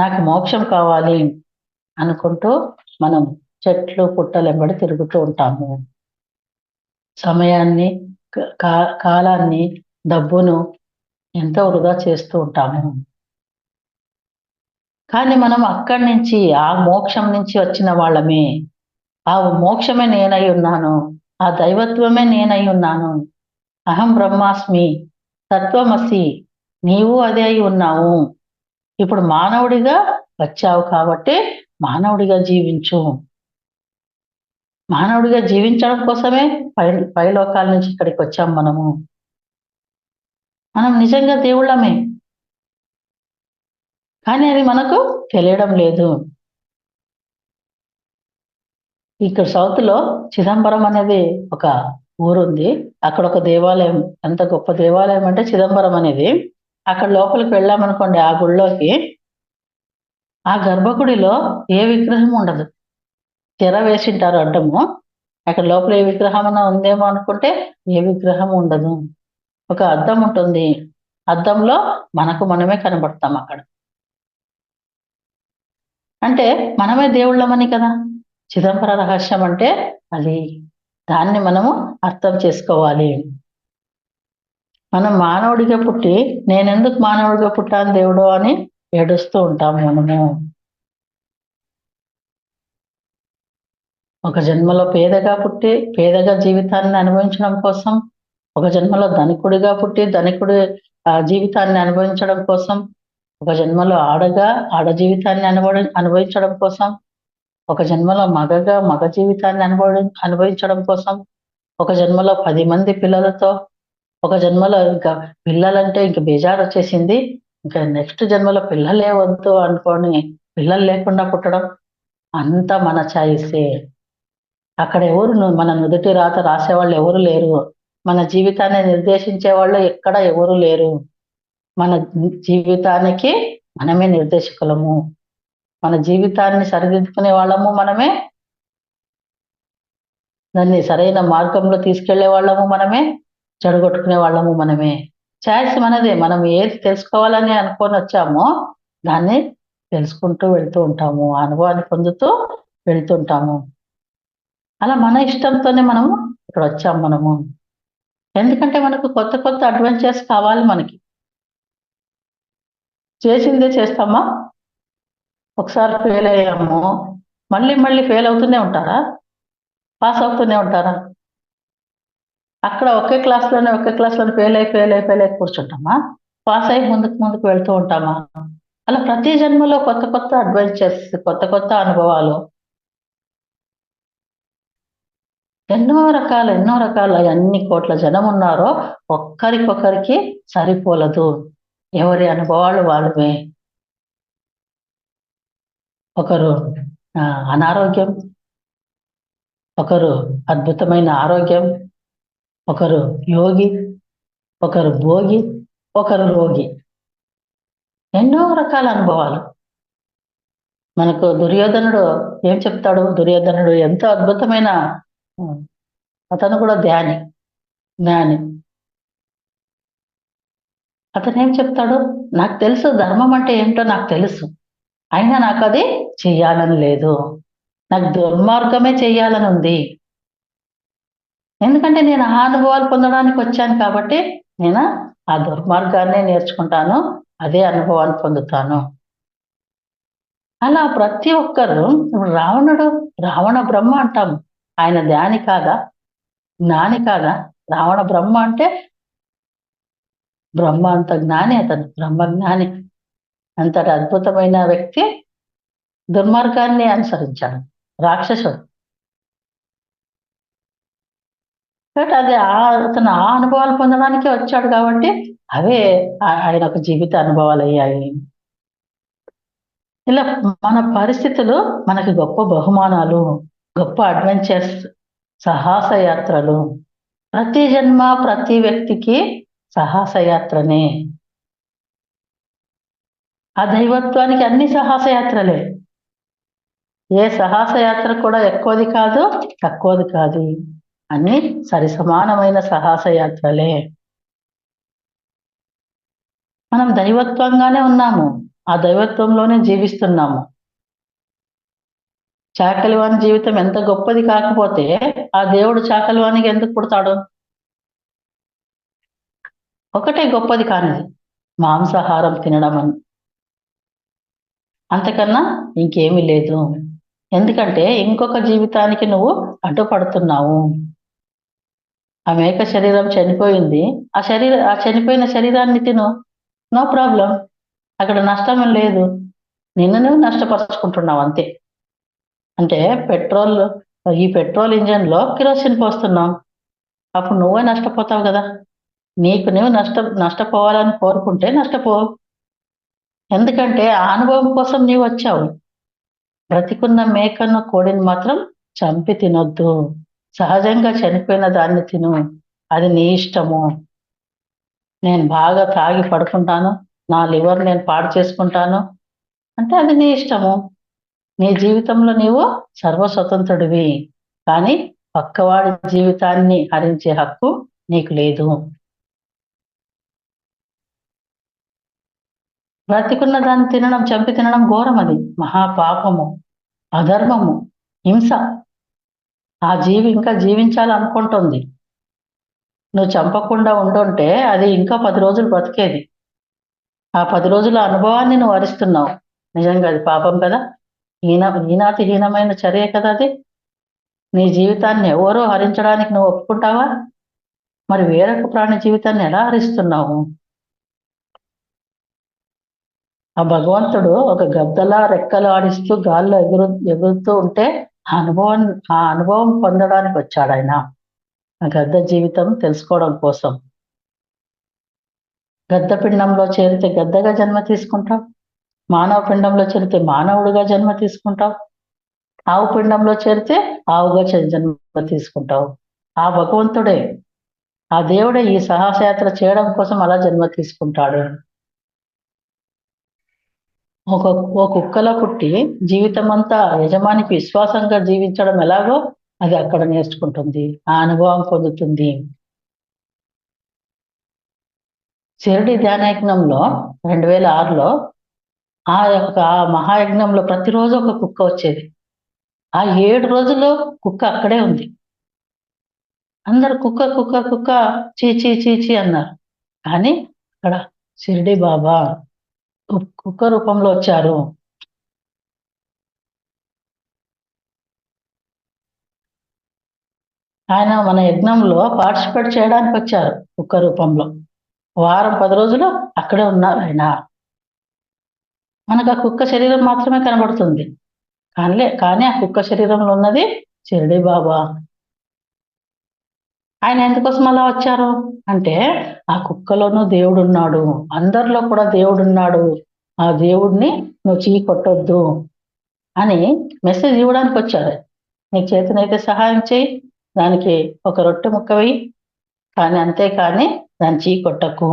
నాకు మోక్షం కావాలి అనుకుంటూ మనం చెట్లు పుట్టలెంబడి తిరుగుతూ ఉంటాము. సమయాన్ని, కాలాన్ని, డబ్బును ఎంతో వృధా చేస్తూ ఉంటాము. కానీ మనం అక్కడి నుంచి, ఆ మోక్షం నుంచి వచ్చిన వాళ్ళమే. ఆ మోక్షమే నేనై ఉన్నాను, ఆ దైవత్వమే నేనై ఉన్నాను. అహం బ్రహ్మాస్మి, తత్వమసి, నీవు అదే అయి ఉన్నావు. ఇప్పుడు మానవుడిగా వచ్చావు కాబట్టి మానవుడిగా జీవించు. మానవుడిగా జీవించడం కోసమే పై లోకాల నుంచి ఇక్కడికి వచ్చాం మనము. మనం నిజంగా దేవుళ్ళమే, కానీ అది మనకు తెలియడం లేదు. ఇక్కడ సౌత్ లో చిదంబరం అనేది ఒక ఊరుంది. అక్కడ ఒక దేవాలయం, ఎంత గొప్ప దేవాలయం అంటే చిదంబరం అనేది. అక్కడ లోపలికి వెళ్ళామనుకోండి, ఆ గుడిలోకి, ఆ గర్భగుడిలో ఏ విగ్రహం ఉండదు. తెర వేసింటారు అడ్డము. అక్కడ లోపల ఏ విగ్రహం అన్నా ఉందేమో అనుకుంటే ఏ విగ్రహం ఉండదు. ఒక అద్దం ఉంటుంది. అద్దంలో మనకు మనమే కనబడతాం అక్కడ. అంటే మనమే దేవుళ్ళమని కదా. చిదంబర రహస్యం అంటే అది. దాన్ని మనము అర్థం చేసుకోవాలి. మనం మానవుడిగా పుట్టి, నేనెందుకు మానవుడిగా పుట్టాను దేవుడు అని ఏడుస్తూ ఉంటాము మనము. ఒక జన్మలో పేదగా పుట్టి, పేదగా జీవితాన్ని అనుభవించడం కోసం, ఒక జన్మలో ధనికుడిగా పుట్టి, ధనికుడి జీవితాన్ని అనుభవించడం కోసం, ఒక జన్మలో ఆడ జీవితాన్ని అనుభవించడం కోసం, ఒక జన్మలో మగగా మగ జీవితాన్ని అనుభవించడం కోసం, ఒక జన్మలో 10 మంది పిల్లలతో, ఒక జన్మలో ఇంకా పిల్లలంటే ఇంక బేజారు వచ్చేసింది, ఇంకా నెక్స్ట్ జన్మలో పిల్లలే వద్దు అనుకోని పిల్లలు లేకుండా పుట్టడం, అంతా మన చాయిసే. అక్కడ ఎవరు మన నుదుటి రాత రాసేవాళ్ళు ఎవరు లేరు. మన జీవితాన్ని నిర్దేశించే వాళ్ళు ఎక్కడ ఎవరు లేరు. మన జీవితానికి మనమే నిర్దేశకులము. మన జీవితాన్ని సరిదిద్దుకునే వాళ్ళము మనమే. దాన్ని సరైన మార్గంలో తీసుకెళ్లే వాళ్ళము మనమే. చెడగొట్టుకునే వాళ్ళము మనమే. ఛాయిస్ మనదే. మనం ఏది తెలుసుకోవాలని అనుకొని వచ్చామో దాన్ని తెలుసుకుంటూ వెళ్తూ ఉంటాము. ఆ అనుభవాన్ని పొందుతూ వెళ్తుంటాము. అలా మన ఇష్టంతోనే మనము ఇక్కడ వచ్చాము మనము. ఎందుకంటే మనకు కొత్త కొత్త అడ్వెంచర్స్ కావాలి మనకి. చేసిందే చేస్తామా? ఒకసారి ఫెయిల్ అయ్యాము. మళ్ళీ మళ్ళీ ఫెయిల్ అవుతూనే ఉంటారా? పాస్ అవుతూనే ఉంటారా? అక్కడ ఒకే క్లాస్‌లోనే ఫెయిల్ అయి కూర్చుంటామా? పాస్ అయ్యి ముందుకు ముందుకు వెళ్తూ ఉంటామా? అలా ప్రతి జన్మలో కొత్త కొత్త అడ్వెంచర్స్, కొత్త కొత్త అనుభవాలు ఎన్నో రకాల ఎన్ని కోట్ల జనం ఉన్నారో ఒక్కరికొకరికి సరిపోలదు. ఎవరి అనుభవాలు వాళ్ళవే. ఒకరు అనారోగ్యం, ఒకరు అద్భుతమైన ఆరోగ్యం, ఒకరు యోగి, ఒకరు భోగి, ఒకరు రోగి. ఎన్నో రకాల అనుభవాలు. మనకు దుర్యోధనుడు ఏం చెప్తాడు? దుర్యోధనుడు ఎంతో అద్భుతమైన ఉమ్, అతను కూడా జ్ఞాని. అతను ఏం చెప్తాడు? నాకు తెలుసు ధర్మం అంటే ఏంటో నాకు తెలుసు. అయినా నాకు అది చెయ్యాలని లేదు. నాకు దుర్మార్గమే చెయ్యాలని ఉంది. ఎందుకంటే నేను ఆ అనుభవాలు పొందడానికి వచ్చాను కాబట్టి నేను ఆ దుర్మార్గాన్నే నేర్చుకుంటాను. అదే అనుభవాన్ని పొందుతాను. అలా ప్రతి ఒక్కరు ఇప్పుడు రావణ బ్రహ్మ అంటాము. ఆయన జ్ఞాని కాదా? జ్ఞాని కాదా? రావణ బ్రహ్మ అంటే బ్రహ్మ అంత జ్ఞాని అతను. బ్రహ్మజ్ఞాని. అంతటి అద్భుతమైన వ్యక్తి దుర్మార్గాన్ని అనుసరించాడు. రాక్షసుడు. కాబట్టి అది అతను ఆ అనుభవాలు పొందడానికే వచ్చాడు కాబట్టి అవే ఆయనకు జీవిత అనుభవాలు అయ్యాయి. ఇలా మన పరిస్థితులు మనకి గొప్ప బహుమానాలు, గొప్ప అడ్వెంచర్స్, సాహస యాత్రలు. ప్రతి జన్మ ప్రతి వ్యక్తికి సాహస యాత్రనే. ఆ దైవత్వానికి అన్ని సాహస యాత్రలే. ఏ సాహస యాత్ర కూడా ఎక్కువది కాదు, తక్కువది కాదు. అన్ని సరిసమానమైన సాహస యాత్రలే. మనం దైవత్వంగానే ఉన్నాము. ఆ దైవత్వంలోనే జీవిస్తున్నాము. చాకలివాని జీవితం ఎంత గొప్పది కాకపోతే ఆ దేవుడు చాకలివానికి ఎందుకు పుడతాడు? ఒకటే గొప్పది కానిది, మాంసాహారం తినడం అని. అంతకన్నా ఇంకేమీ లేదు. ఎందుకంటే ఇంకొక జీవితానికి నువ్వు అడ్డుపడుతున్నావు. ఆ మేక శరీరం చనిపోయింది. ఆ చనిపోయిన శరీరాన్ని తిను. No problem. అక్కడ నష్టం లేదు. నిన్ను నువ్వు నష్టపరుచుకుంటున్నావు అంతే. అంటే ఈ పెట్రోల్ ఇంజన్‌లో కిరోసిన్ పోస్తున్నాం. అప్పుడు నువ్వే నష్టపోతావు గదా! నీకు నువ్వు నష్టపోవాలని కోరుకుంటే నష్టపో. ఎందుకంటే ఆ అనుభవం కోసం నీవొచ్చావు. బ్రతికున్న మేకను, కోడిని మాత్రం చంపి తినొద్దు. సహజంగా చనిపోయిన దాన్ని తిను. అది నీ ఇష్టము. నేను బాగా తాగి పడుకుంటాను. నా లివర్ నేను పాడు చేసుకుంటాను అంటే అది నీ ఇష్టము. నీ జీవితంలో నీవు సర్వస్వతంత్రుడివి. కానీ పక్కవాడి జీవితాన్ని హరించే హక్కు నీకు లేదు. బ్రతికున్న దాన్ని తినడం, చంపి తినడం ఘోరం అది. మహాపాపము, అధర్మము, హింస. ఆ జీవి ఇంకా జీవించాలనుకుంటుంది. నువ్వు చంపకుండా ఉండుంటే అది ఇంకా 10 రోజులు బ్రతికేది. ఆ 10 రోజుల అనుభవాన్ని నువ్వు హరిస్తున్నావు. నిజంగా అది పాపం కదా! ఈనాటి హీనమైన చర్య కదా అది. నీ జీవితాన్ని ఎవరో హరించడానికి నువ్వు ఒప్పుకుంటావా? మరి వేరొక ప్రాణి జీవితాన్ని ఎలా హరిస్తున్నావు? ఆ భగవంతుడు ఒక గద్దలా రెక్కలు ఆడిస్తూ గాల్లో ఎగురుతూ ఉంటే ఆ అనుభవం పొందడానికి వచ్చాడాయన. ఆ గద్ద జీవితం తెలుసుకోవడం కోసం. గద్ద పిండంలో చేరితే గద్దగా జన్మ తీసుకుంటావు. మానవ పిండంలో చేరితే మానవుడిగా జన్మ తీసుకుంటావు. ఆవు పిండంలో చేరితే ఆవుగా జన్మ తీసుకుంటావు. ఆ భగవంతుడే, ఆ దేవుడే ఈ సాహసయాత్ర చేయడం కోసం అలా జన్మ తీసుకుంటాడు. ఒక ఓ కుక్కలో పుట్టి జీవితమంతా యజమానికి విశ్వాసంగా జీవించడం ఎలాగో అది అక్కడ నేర్చుకుంటుంది. ఆ అనుభవం పొందుతుంది. షిరిడి ధ్యానయజ్ఞంలో 2006లో ఆ యొక్క మహాయజ్ఞంలో ప్రతిరోజు ఒక కుక్క వచ్చేది. ఆ 7 రోజులు కుక్క అక్కడే ఉంది. అందరు కుక్క కుక్క కుక్క చీ చీ చీ చీ అన్నారు. కానీ అక్కడ షిరిడి బాబా కుక్క రూపంలో వచ్చారు. ఆయన మన యజ్ఞంలో పార్టిసిపేట్ చేయడానికి వచ్చారు కుక్క రూపంలో. వారం 10 రోజులు అక్కడే ఉన్నారు ఆయన. మనకు ఆ కుక్క శరీరం మాత్రమే కనబడుతుంది. కానీ ఆ కుక్క శరీరంలో ఉన్నది షిరిడి బాబా. ఆయన ఎందుకోసం అలా వచ్చారు అంటే, ఆ కుక్కలోనూ దేవుడు ఉన్నాడు, అందరిలో కూడా దేవుడు ఉన్నాడు, ఆ దేవుడిని నువ్వు చీ కొట్టొద్దు అని మెసేజ్ ఇవ్వడానికి వచ్చారు. నీకు చేతనైతే సహాయం చేయి, దానికి ఒక రొట్టె ముక్క వేయి, కానీ అంతేకాని దాన్ని చీ కొట్టకు.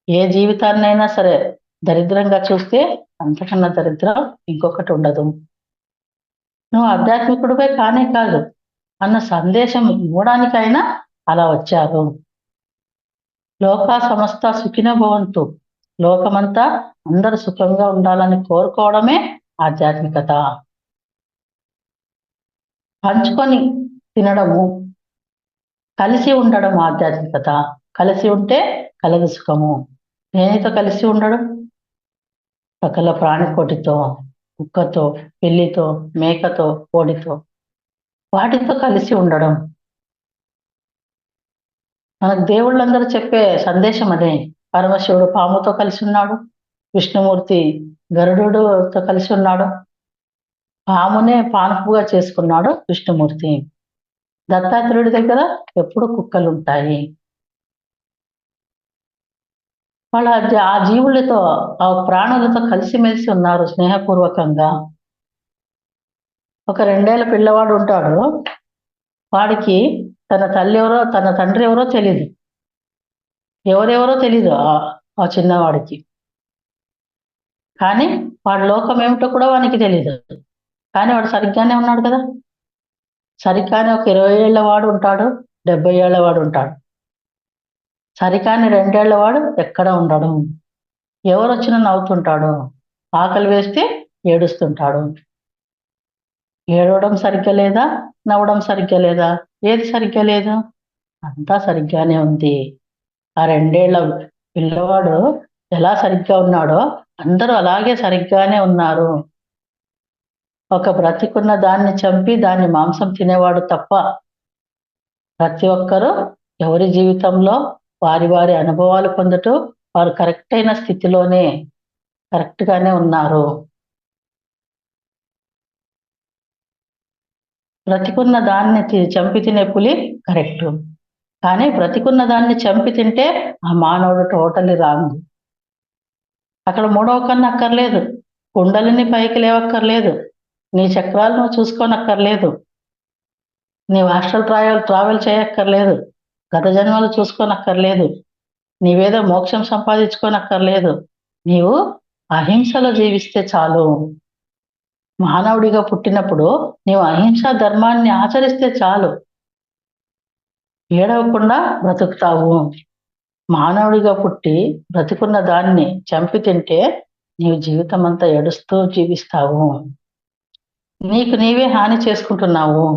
ఏ జీవితాన్నైనా సరే దరిద్రంగా చూస్తే అంతకన్నా దరిద్రం ఇంకొకటి ఉండదు. నువ్వు ఆధ్యాత్మికుడిపై కానే కాదు అన్న సందేశం ఇవ్వడానికైనా అలా వచ్చారు. లోకా సమస్త సుఖినో భవంతు, లోకమంతా అందరూ సుఖంగా ఉండాలని కోరుకోవడమే ఆధ్యాత్మికత. పంచుకొని తినడము, కలిసి ఉండడం ఆధ్యాత్మికత. కలిసి ఉంటే కలదు సుఖము. దేనితో కలిసి ఉండడం? సకల ప్రాణికోటితో, కుక్కతో, పిల్లితో, మేకతో, కోడితో, వాటితో కలిసి ఉండడం. మనకు దేవుళ్ళందరూ చెప్పే సందేశం అదే. పరమశివుడు పాముతో కలిసి ఉన్నాడు, విష్ణుమూర్తి గరుడుతో కలిసి ఉన్నాడు, పామునే పానుపుగా చేసుకున్నాడు విష్ణుమూర్తి. దత్తాత్రేయుడి దగ్గర ఎప్పుడు కుక్కలు ఉంటాయి. వాళ్ళ ఆ జీవులతో, ఆ ప్రాణులతో కలిసిమెలిసి ఉన్నారు స్నేహపూర్వకంగా. ఒక 2 ఏళ్ల పిల్లవాడు ఉంటాడు, వాడికి తన తల్లి ఎవరో తన తండ్రి ఎవరో తెలీదు, ఎవరెవరో తెలీదు ఆ చిన్నవాడికి. కానీ వాడి లోకం ఏమిటో కూడా వానికి తెలీదు. కానీ వాడు సరిగ్గానే ఉన్నాడు కదా. సరిగ్గానే ఒక 20 ఏళ్ల వాడు ఉంటాడు, 70 ఏళ్ల వాడు ఉంటాడు. సరికాని 2 ఏళ్ల వాడు ఎక్కడ ఉండడు. ఎవరు వచ్చినా నవ్వుతుంటాడు, ఆకలి వేస్తే ఏడుస్తుంటాడు. ఏడవడం సరిగ్గా లేదా, నవ్వడం సరిగ్గా లేదా? ఏది సరిగ్గా లేదు? అంతా సరిగ్గానే ఉంది. ఆ 2 ఏళ్ల పిల్లవాడు ఎలా సరిగ్గా ఉన్నాడో అందరూ అలాగే సరిగ్గానే ఉన్నారు. ఒక బ్రతికున్న దాన్ని చంపి దాన్ని మాంసం తినేవాడు తప్ప ప్రతి ఒక్కరూ ఎవరి జీవితంలో వారి వారి అనుభవాలు పొందుతూ వారు కరెక్ట్ అయిన స్థితిలోనే కరెక్ట్ గానే ఉన్నారు. బ్రతికున్న దాన్ని చంపి తినే పులి కరెక్ట్, కానీ బ్రతికున్న దాన్ని చంపి తింటే ఆ మానవుడు టోటలీ రాంగ్. అక్కడ మూడవ కన్ను అక్కర్లేదు, కుండలిని పైకి లేవక్కర్లేదు, నీ చక్రాలు నువ్వు చూసుకోనక్కర్లేదు, నీవు హాస్టల్ ట్రావెల్ చేయక్కర్లేదు, గత జన్మలు చూసుకోనక్కర్లేదు, నీవేదో మోక్షం సంపాదించుకోనక్కర్లేదు. నీవు అహింసలో జీవిస్తే చాలు. మానవుడిగా పుట్టినప్పుడు నీవు అహింసా ధర్మాన్ని ఆచరిస్తే చాలు, ఏడవకుండా బ్రతుకుతావు. మానవుడిగా పుట్టి బ్రతికున్న దాన్ని చంపి తింటే నీవు జీవితం అంతా ఏడుస్తూ జీవిస్తావు, నీకు నీవే హాని చేసుకుంటున్నావు.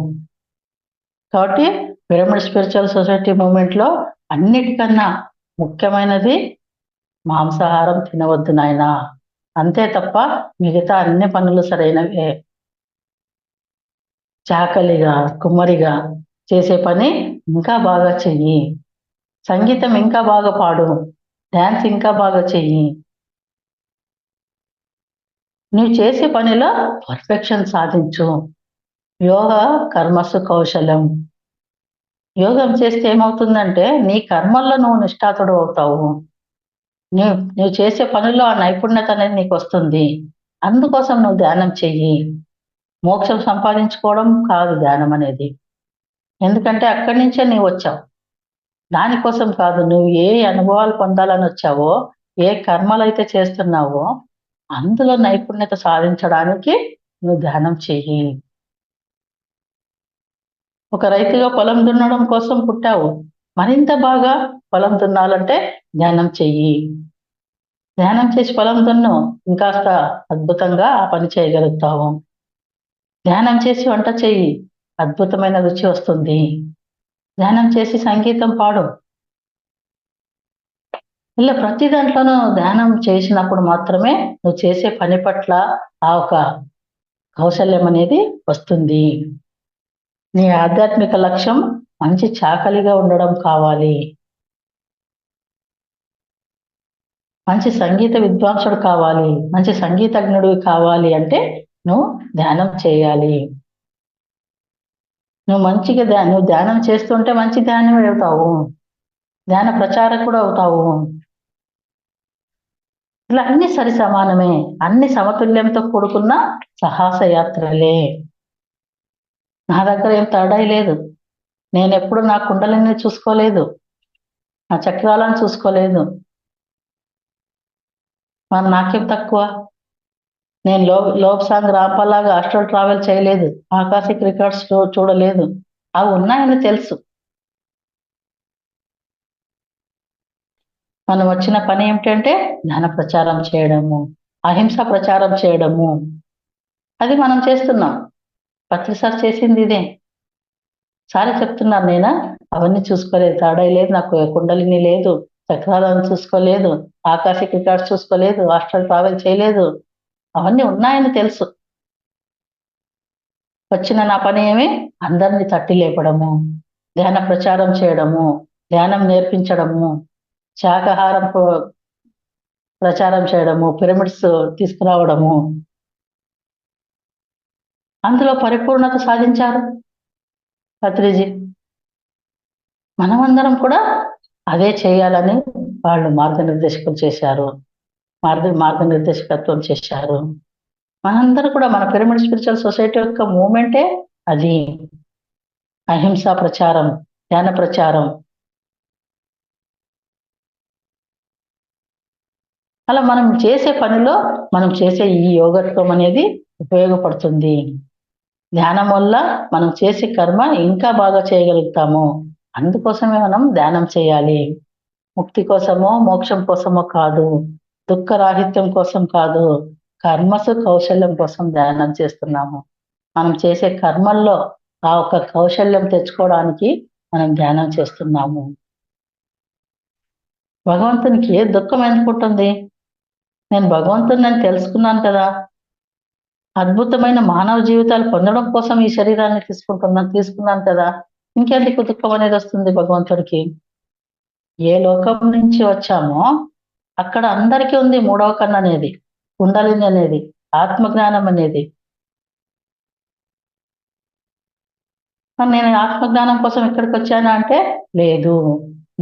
కాబట్టి పిరమిడ్ స్పిరిచువల్ సొసైటీ మూమెంట్లో అన్నిటికన్నా ముఖ్యమైనది మాంసాహారం తినవద్దు నాయనా, అంతే తప్ప మిగతా అన్ని పనులు సరైనవే. చాకలిగా కుమ్మరిగా చేసే పని ఇంకా బాగా చెయ్యి, సంగీతం ఇంకా బాగా పాడు, డ్యాన్స్ ఇంకా బాగా చెయ్యి. నువ్వు చేసే పనిలో పర్ఫెక్షన్ సాధించు. యోగ కర్మసు కౌశలం. యోగం చేస్తే ఏమవుతుందంటే నీ కర్మల్లో నువ్వు నిష్ఠాతుడు అవుతావు. నువ్వు చేసే పనుల్లో ఆ నైపుణ్యత అనేది నీకు వస్తుంది. అందుకోసం నువ్వు ధ్యానం చెయ్యి. మోక్షం సంపాదించుకోవడం కాదు ధ్యానం అనేది, ఎందుకంటే అక్కడి నుంచే నీవు వచ్చావు. దానికోసం కాదు, నువ్వు ఏ అనుభవాలు పొందాలని వచ్చావో, ఏ కర్మలు అయితే చేస్తున్నావో అందులో నైపుణ్యత సాధించడానికి నువ్వు ధ్యానం చెయ్యి. ఒక రైతుగా పొలం దున్నడం కోసం పుట్టావు, మరింత బాగా పొలం దున్నాలంటే ధ్యానం చెయ్యి. ధ్యానం చేసి పొలం దున్ను, ఇంకాస్త అద్భుతంగా ఆ పని చేయగలుగుతావు. ధ్యానం చేసి వంట చెయ్యి, అద్భుతమైన రుచి వస్తుంది. ధ్యానం చేసి సంగీతం పాడు. ఇలా ప్రతి దాంట్లోనూ ధ్యానం చేసినప్పుడు మాత్రమే నువ్వు చేసే పని పట్ల ఆ ఒక కౌశల్యం అనేది వస్తుంది. నీ ఆధ్యాత్మిక లక్ష్యం మంచి చాకలిగా ఉండడం కావాలి. మంచి సంగీత విద్వాంసుడు కావాలి, మంచి సంగీతజ్ఞుడివి కావాలి అంటే నువ్వు ధ్యానం చేయాలి. నువ్వు ధ్యానం చేస్తుంటే మంచి ధ్యానం అవుతావు, ధ్యాన ప్రచారకుడు అవుతావు. ఇలా అన్ని సరి సమానమే, అన్ని సమతుల్యంతో కూడుకున్న సాహస యాత్రలే. నా దగ్గర ఏం తేడా లేదు. నేను ఎప్పుడు నా కుండలిని చూసుకోలేదు, నా చక్రాలను చూసుకోలేదు. మరి నాకేం తక్కువ? నేను లోబ్సాంగ్ రాంపాలాగా ఆస్ట్రల్ ట్రావెల్ చేయలేదు, ఆకాశిక్ రికార్డ్స్ చూడలేదు. అవి ఉన్నాయని తెలుసు. మనం వచ్చిన పని ఏమిటంటే జ్ఞాన ప్రచారం చేయడము, అహింస ప్రచారం చేయడము. అది మనం చేస్తున్నాం. పత్రిసారి చేసింది ఇదే. సారి చెప్తున్నారు, నేనా అవన్నీ చూసుకోలేదు, తాడై లేదు, నాకు కుండలిని లేదు, చక్రాలను చూసుకోలేదు, ఆకాశిక్ రికార్డ్స్ చూసుకోలేదు, ఆస్ట్రల్ ట్రావెల్ చేయలేదు. అవన్నీ ఉన్నాయని తెలుసు. వచ్చిన నా పని ఏమి అందరినీ తట్టి లేపడము, ధ్యాన ప్రచారం చేయడము, ధ్యానం నేర్పించడము, శాకాహారం ప్రచారం చేయడము, పిరమిడ్స్ తీసుకురావడము. అందులో పరిపూర్ణత సాధించారు పత్రిజీ. మనమందరం కూడా అదే చేయాలని వాళ్ళు మార్గనిర్దేశకం చేశారు, మార్గనిర్దేశకత్వం చేశారు. మనందరూ కూడా మన పిరమిడ్ స్పిరిచువల్ సొసైటీ యొక్క మూమెంటే అది. అహింసా ప్రచారం, ధ్యాన ప్రచారం. అలా మనం చేసే పనిలో మనం చేసే ఈ యోగత్వం అనేది ఉపయోగపడుతుంది. ధ్యానం వల్ల మనం చేసే కర్మ ఇంకా బాగా చేయగలుగుతాము. అందుకోసమే మనం ధ్యానం చేయాలి. ముక్తి కోసమో మోక్షం కోసమో కాదు, దుఃఖ రాహిత్యం కోసం కాదు, కర్మసు కౌశల్యం కోసం ధ్యానం చేస్తున్నాము. మనం చేసే కర్మల్లో ఆ ఒక కౌశల్యం తెచ్చుకోవడానికి మనం ధ్యానం చేస్తున్నాము. భగవంతునికి ఏ దుఃఖం ఎందుకుంటుంది? నేను భగవంతుని తెలుసుకున్నాను కదా, అద్భుతమైన మానవ జీవితాలు పొందడం కోసం ఈ శరీరాన్ని తీసుకున్నాను కదా, ఇంకెందుకు దుఃఖం అనేది వస్తుంది భగవంతుడికి? ఏ లోకం నుంచి వచ్చామో అక్కడ అందరికీ ఉంది మూడవ కన్ను అనేది, కుండలిని అనేది, ఆత్మజ్ఞానం అనేది. నేను ఆత్మజ్ఞానం కోసం ఇక్కడికి వచ్చానా అంటే లేదు,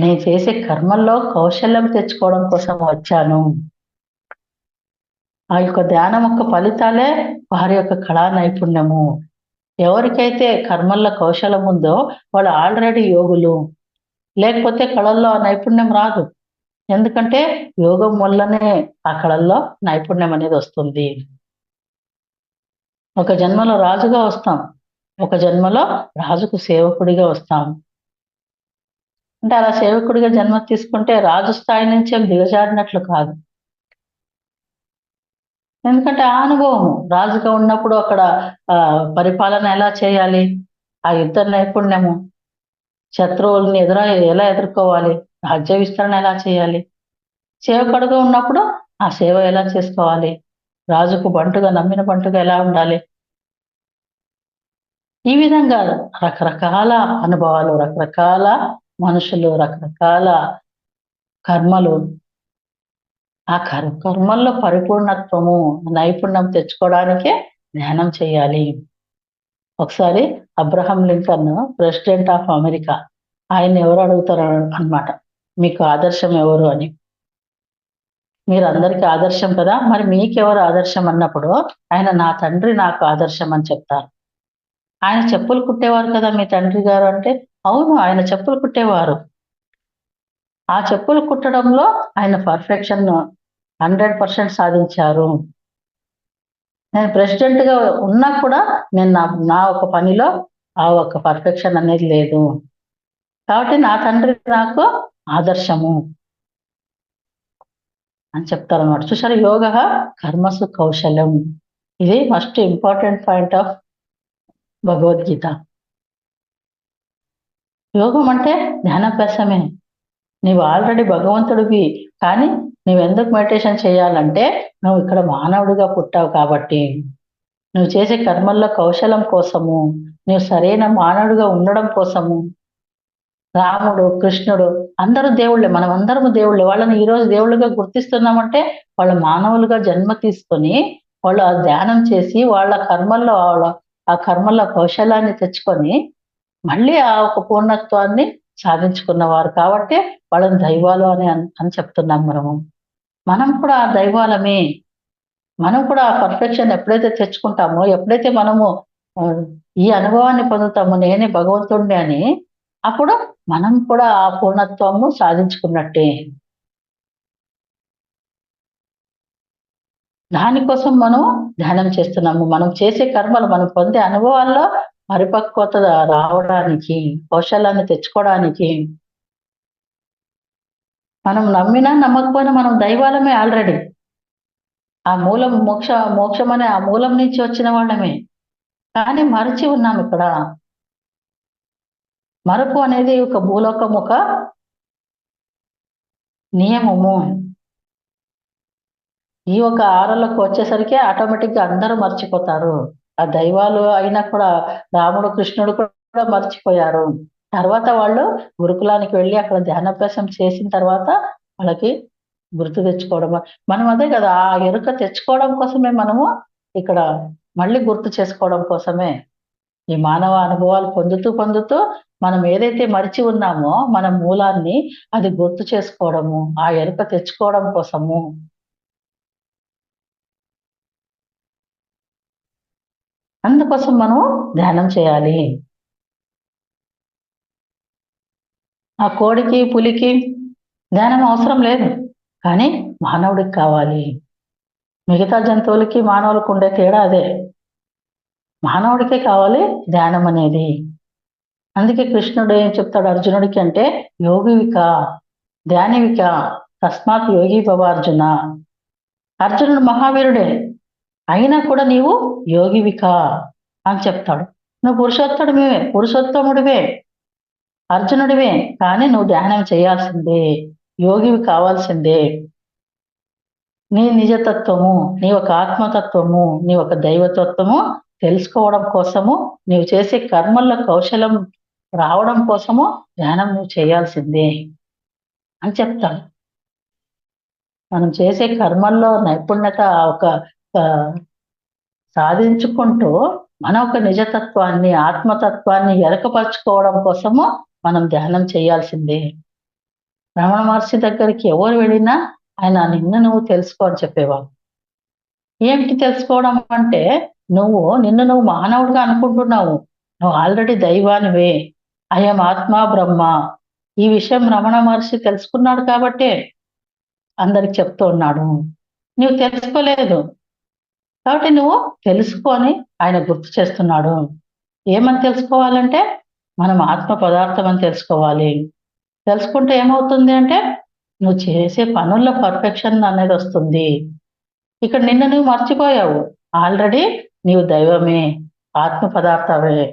నేను చేసే కర్మల్లో కౌశల్యం తెచ్చుకోవడం కోసం వచ్చాను. ఆ యొక్క ధ్యానం యొక్క ఫలితాలే వారి యొక్క కళా నైపుణ్యము. ఎవరికైతే కర్మల్లో కౌశలం ఉందో వాళ్ళు ఆల్రెడీ యోగులు. లేకపోతే కళల్లో ఆ నైపుణ్యం రాదు. ఎందుకంటే యోగం వల్లనే ఆ కళల్లో నైపుణ్యం అనేది వస్తుంది. ఒక జన్మలో రాజుగా వస్తాం, ఒక జన్మలో రాజుకు సేవకుడిగా వస్తాం. అంటే అలా సేవకుడిగా జన్మ తీసుకుంటే రాజు స్థాయి నుంచి దిగజారినట్లు కాదు. ఎందుకంటే ఆ అనుభవం, రాజుగా ఉన్నప్పుడు అక్కడ పరిపాలన ఎలా చేయాలి, ఆ యుద్ధ నైపుణ్యము, శత్రువుల్ని ఎలా ఎదుర్కోవాలి, రాజ్య విస్తరణ ఎలా చేయాలి, సేవకుడుగా ఉన్నప్పుడు ఆ సేవ ఎలా చేసుకోవాలి, రాజుకు బంటుగా, నమ్మిన బంటుగా ఎలా ఉండాలి. ఈ విధంగా రకరకాల అనుభవాలు, రకరకాల మనుషులు, రకరకాల కర్మలు. ఆ కర్మల్లో పరిపూర్ణత్వము, నైపుణ్యం తెచ్చుకోవడానికే ధ్యానం చేయాలి. ఒకసారి Abraham Lincoln, president of America, ఆయన ఎవరు అడుగుతారు అన్నమాట, మీకు ఆదర్శం ఎవరు అని. మీరు అందరికీ ఆదర్శం కదా, మరి మీకెవరు ఆదర్శం అన్నప్పుడు ఆయన నా తండ్రి నాకు ఆదర్శం అని చెప్తారు. ఆయన చెప్పులు కుట్టేవారు కదా మీ తండ్రి గారు అంటే, అవును ఆయన చెప్పులు కుట్టేవారు. ఆ చెప్పులు కుట్టడంలో ఆయన పర్ఫెక్షన్ 100% సాధించారు. నేను ప్రెసిడెంట్ గా ఉన్నా కూడా నేను నా ఒక పనిలో ఆ ఒక పర్ఫెక్షన్ అనేది లేదు. కాబట్టి నా తండ్రి నాకు ఆదర్శము అని చెప్తారన్నమాట. చూసారు, యోగ కర్మసు కౌశలం, ఇది must important point of Bhagavad Gita. యోగం అంటే ధ్యానాభ్యాసమే. నీవు ఆల్రెడీ భగవంతుడివి, కానీ నువ్వెందుకు మెడిటేషన్ చేయాలంటే నువ్వు ఇక్కడ మానవుడిగా పుట్టావు కాబట్టి, నువ్వు చేసే కర్మల్లో కౌశలం కోసము, నువ్వు సరైన మానవుడిగా ఉండడం కోసము. రాముడు, కృష్ణుడు అందరూ దేవుళ్ళే, మనం అందరము దేవుళ్ళే. వాళ్ళని ఈ రోజు దేవుళ్ళుగా గుర్తిస్తున్నామంటే వాళ్ళ మానవులుగా జన్మ తీసుకొని వాళ్ళు ఆ ధ్యానం చేసి వాళ్ళ కర్మల్లో ఆ కర్మల్లో కౌశలాన్ని తెచ్చుకొని మళ్ళీ ఆ ఒక పూర్ణత్వాన్ని సాధించుకున్నవారు కాబట్టి వాళ్ళని దైవాలు అని చెప్తున్నాం మనము. మనం కూడా ఆ దైవాలమే. మనం కూడా ఆ పర్ఫెక్షన్ ఎప్పుడైతే తెచ్చుకుంటామో, ఎప్పుడైతే మనము ఆ, ఈ అనుభవాన్ని పొందుతామో నేనే భగవంతుడిని అని, అప్పుడు మనం కూడా ఆ పూర్ణత్వము సాధించుకున్నట్టే. దానికోసం మనం ధ్యానం చేస్తున్నాము. మనం చేసే కర్మలు, మనం పొందే అనుభవాల్లో పరిపక్వత రావడానికి, కౌశలాన్ని తెచ్చుకోవడానికి. మనం నమ్మినా నమ్మకపోయినా మనం దైవాలమే ఆల్రెడీ. ఆ మూలం మోక్షం అనే ఆ మూలం నుంచి వచ్చిన వాళ్ళమే. కానీ మరచి ఉన్నాం ఇక్కడ. మరపు అనేది ఒక భూలోకం ఒక నియమము. ఈ ఒక ఆరలకు వచ్చేసరికి ఆటోమేటిక్ గా అందరూ మర్చిపోతారు. ఆ దైవాలు అయినా కూడా రాముడు, కృష్ణుడు కూడా మర్చిపోయారు. తర్వాత వాళ్ళు గురుకులానికి వెళ్ళి అక్కడ ధ్యానాభ్యాసం చేసిన తర్వాత వాళ్ళకి గుర్తు తెచ్చుకోవడం. మనం అదే కదా, ఆ ఎరుక తెచ్చుకోవడం కోసమే మనము ఇక్కడ మళ్ళీ గుర్తు చేసుకోవడం కోసమే ఈ మానవ అనుభవాలు పొందుతూ పొందుతూ మనం ఏదైతే మరిచి ఉన్నామో మన మూలాన్ని, అది గుర్తు చేసుకోవడము, ఆ ఎరుక తెచ్చుకోవడం కోసము. అందుకోసం మనం ధ్యానం చేయాలి. ఆ కోడికి, పులికి ధ్యానం అవసరం లేదు, కానీ మానవుడికి కావాలి. మిగతా జంతువులకి మానవులకు ఉండే తేడా అదే. మానవుడికే కావాలి ధ్యానం అనేది. అందుకే కృష్ణుడు ఏం చెప్తాడు అర్జునుడికి అంటే, యోగివిక, ధ్యానివిక, తస్మాత్ యోగి భవ అర్జున. అర్జునుడు మహావీరుడే, అయినా కూడా నీవు యోగివిక అని చెప్తాడు. నువ్వు పురుషోత్తముడివే, అర్జునుడివే, కానీ నువ్వు ధ్యానం చేయాల్సిందే, యోగివి కావాల్సిందే. నీ నిజతత్వము, నీ ఒక ఆత్మతత్వము, నీ ఒక దైవతత్వము తెలుసుకోవడం కోసము, నీవు చేసే కర్మల్లో కౌశలం రావడం కోసము ధ్యానం నువ్వు చేయాల్సిందే అని చెప్తాడు. మనం చేసే కర్మల్లో నైపుణ్యత ఒక ఆ, సాధించుకుంటూ మన ఒక నిజతత్వాన్ని, ఆత్మతత్వాన్ని ఎరకపరచుకోవడం కోసము మనం ధ్యానం చేయాల్సిందే. రమణ మహర్షి దగ్గరికి ఎవరు వెళ్ళినా ఆయన నిన్ను నువ్వు తెలుసుకో అని చెప్పేవాడు. ఏమిటి తెలుసుకోవడం అంటే, నిన్ను నువ్వు మానవుడిగా అనుకుంటున్నావు, నువ్వు ఆల్రెడీ దైవానివే, అయం ఆత్మ బ్రహ్మ. ఈ విషయం రమణ మహర్షి తెలుసుకున్నాడు కాబట్టే అందరికి చెప్తూ ఉన్నాడు. నువ్వు తెలుసుకోలేదు కాబట్టి నువ్వు తెలుసుకొని ఆయన గుర్తు చేస్తున్నాడు. ఏమని తెలుసుకోవాలంటే మనం ఆత్మ పదార్థం అని తెలుసుకోవాలి. తెలుసుకుంటే ఏమవుతుంది అంటే నువ్వు చేసే పనుల్లో పర్ఫెక్షన్ అనేది వస్తుంది. ఇక్కడ నిన్ను నువ్వు మర్చిపోయావు, ఆల్రెడీ నీవు దైవమే, ఆత్మ పదార్థమే.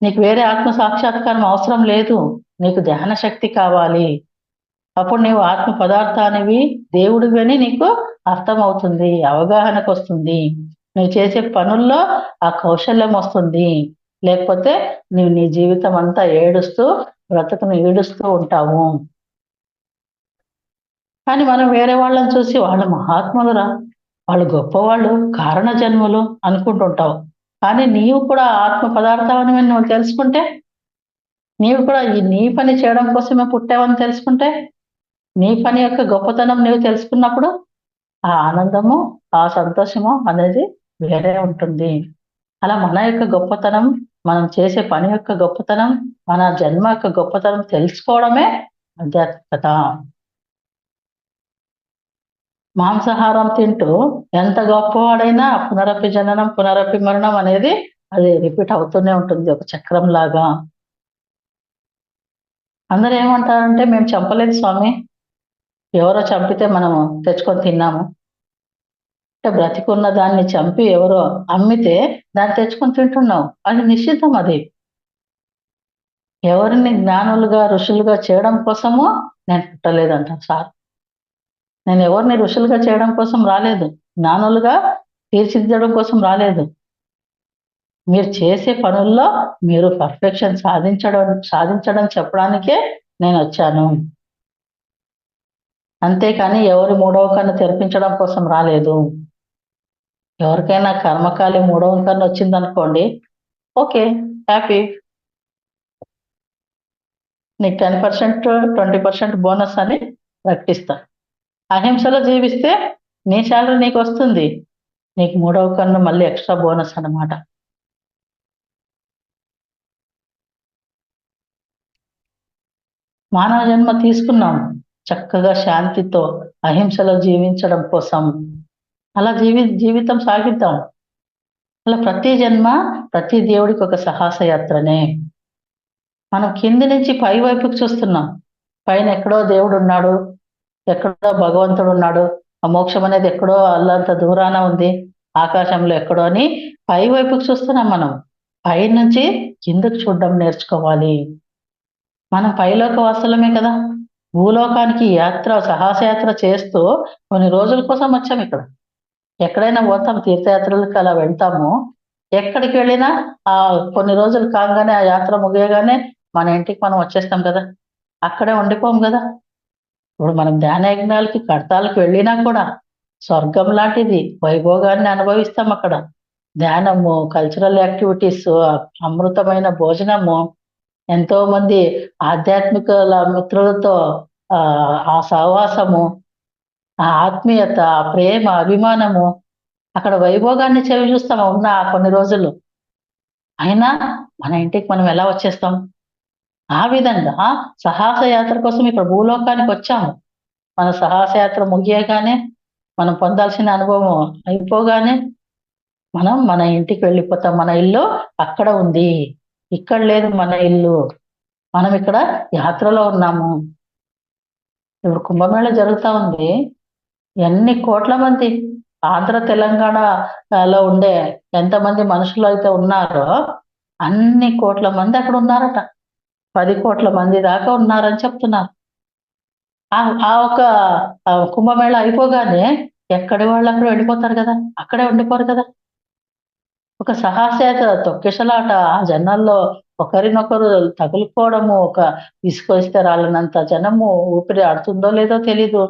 నీకు వేరే ఆత్మ సాక్షాత్కారం అవసరం లేదు, నీకు ధ్యాన శక్తి కావాలి. అప్పుడు నీవు ఆత్మ పదార్థానివి, దేవుడివి అని నీకు అర్థమవుతుంది, అవగాహనకు వస్తుంది. నువ్వు చేసే పనుల్లో ఆ కౌశల్యం వస్తుంది. లేకపోతే నువ్వు నీ జీవితం అంతా ఏడుస్తూ బ్రతుకును ఈడుస్తూ ఉంటావు. కానీ మనం వేరే వాళ్ళని చూసి వాళ్ళు మహాత్ములురా, వాళ్ళు గొప్పవాళ్ళు, కారణ జన్మలు అనుకుంటుంటావు. కానీ నీవు కూడా ఆత్మ పదార్థాన్ని నువ్వు తెలుసుకుంటే, నీవు కూడా నీ పని చేయడం కోసమే పుట్టావని తెలుసుకుంటే, నీ పని యొక్క గొప్పతనం నీవు తెలుసుకున్నప్పుడు ఆ ఆనందము, ఆ సంతోషము అనేది వేరే ఉంటుంది. అలా మన యొక్క గొప్పతనం, మనం చేసే పని యొక్క గొప్పతనం, మన జన్మ యొక్క గొప్పతనం తెలుసుకోవడమే ఆధ్యాత్మికత. మాంసాహారం తింటూ ఎంత గొప్పవాడైనా పునరపి జననం, పునరపి మరణం అనేది అది రిపీట్ అవుతూనే ఉంటుంది, ఒక చక్రం లాగా. అందరూ ఏమంటారంటే మేము చంపలేదు స్వామి, ఎవరో చంపితే మనము తెచ్చుకొని తిన్నాము. అంటే బ్రతికున్న దాన్ని చంపి ఎవరో అమ్మితే దాన్ని తెచ్చుకొని తింటున్నావు, అది నిశ్చితం. అది ఎవరిని జ్ఞానులుగా ఋషులుగా చేయడం కోసమో నేను పుట్టలేదంట సార్. నేను ఎవరిని ఋషులుగా చేయడం కోసం రాలేదు, జ్ఞానులుగా తీర్చిదిద్దడం కోసం రాలేదు. మీరు చేసే పనుల్లో మీరు పర్ఫెక్షన్ సాధించడం చెప్పడానికే నేను వచ్చాను. అంతేకాని ఎవరి మూడవ కన్ను తెరిపించడం కోసం రాలేదు. ఎవరికైనా కర్మకాలి మూడవ కన్ను వచ్చిందనుకోండి, ఓకే, హ్యాపీ, నీకు 10%, 20% బోనస్ అని ప్రకటిస్తా. అహింసలో జీవిస్తే నీ శాలరీ నీకు వస్తుంది, నీకు మూడవ కన్ను మళ్ళీ ఎక్స్ట్రా బోనస్ అన్నమాట. మానవ జన్మ తీసుకున్నాం చక్కగా శాంతితో అహింసలో జీవించడం కోసం. అలా జీవితం సాగిద్దాం. అలా ప్రతి జన్మ ప్రతి దేవుడికి ఒక సాహస యాత్రనే. మనం కింది నుంచి పై వైపుకి చూస్తున్నాం, పైన ఎక్కడో దేవుడు ఉన్నాడు, ఎక్కడో భగవంతుడు ఉన్నాడు, ఆ మోక్షం అనేది ఎక్కడో అల్లంత దూరాన ఉంది, ఆకాశంలో ఎక్కడో అని పై వైపుకి చూస్తున్నాం. మనం పై నుంచి కిందకు చూడడం నేర్చుకోవాలి. మనం పైలోక వాసులమే కదా, భూలోకానికి సాహసయాత్ర చేస్తూ కొన్ని రోజుల కోసం వచ్చాం. ఇక్కడ ఎక్కడైనా పోతాం, తీర్థయాత్రలకు అలా వెళ్తాము. ఎక్కడికి వెళ్ళినా ఆ కొన్ని రోజులు కాగానే, ఆ యాత్ర ముగియగానే మన ఇంటికి మనం వచ్చేస్తాం కదా, అక్కడే ఉండిపోం కదా. ఇప్పుడు మనం ధ్యానయజ్ఞాలకి కడతాలకు వెళ్ళినా కూడా స్వర్గం లాంటిది వైభోగాన్ని అనుభవిస్తాం అక్కడ. ధ్యానము, కల్చరల్ యాక్టివిటీస్, అమృతమైన భోజనము, ఎంతో మంది ఆధ్యాత్మిక మిత్రులతో ఆ సహవాసము, ఆ ఆత్మీయత, ఆ ప్రేమ, అభిమానము, అక్కడ వైభోగాన్ని చెవి చూస్తాము ఉన్న ఆ కొన్ని రోజులు. అయినా మన ఇంటికి మనం ఎలా వచ్చేస్తాం? ఆ విధంగా సాహస యాత్ర కోసం ఇక్కడ భూలోకానికి వచ్చాము. మన సాహస యాత్ర ముగియగానే, మనం పొందాల్సిన అనుభవం అయిపోగానే మనం మన ఇంటికి వెళ్ళిపోతాం. మన ఇల్లు అక్కడ ఉంది, ఇక్కడ లేదు మన ఇల్లు. మనం ఇక్కడ యాత్రలో ఉన్నాము. ఇప్పుడు కుంభమేళ జరుగుతా ఉంది, ఎన్ని కోట్ల మంది ఆంధ్ర తెలంగాణలో ఉండే ఎంతమంది మనుషులు అయితే ఉన్నారో అన్ని కోట్ల మంది అక్కడ ఉన్నారట. 10 కోట్ల మంది దాకా ఉన్నారని చెప్తున్నారు. ఆ ఒక కుంభమేళ అయిపోగానే ఎక్కడి వాళ్ళు అక్కడ వెళ్ళిపోతారు కదా, అక్కడే ఉండిపోరు కదా. ఒక సాహసేత తొక్కిసలాట, ఆ జనాల్లో ఒకరినొకరు తగులుకోవడము, ఒక ఇసుకొస్తే రాళ్ళనంత జనము ఊపిరి ఆడుతుందో లేదో తెలీదు.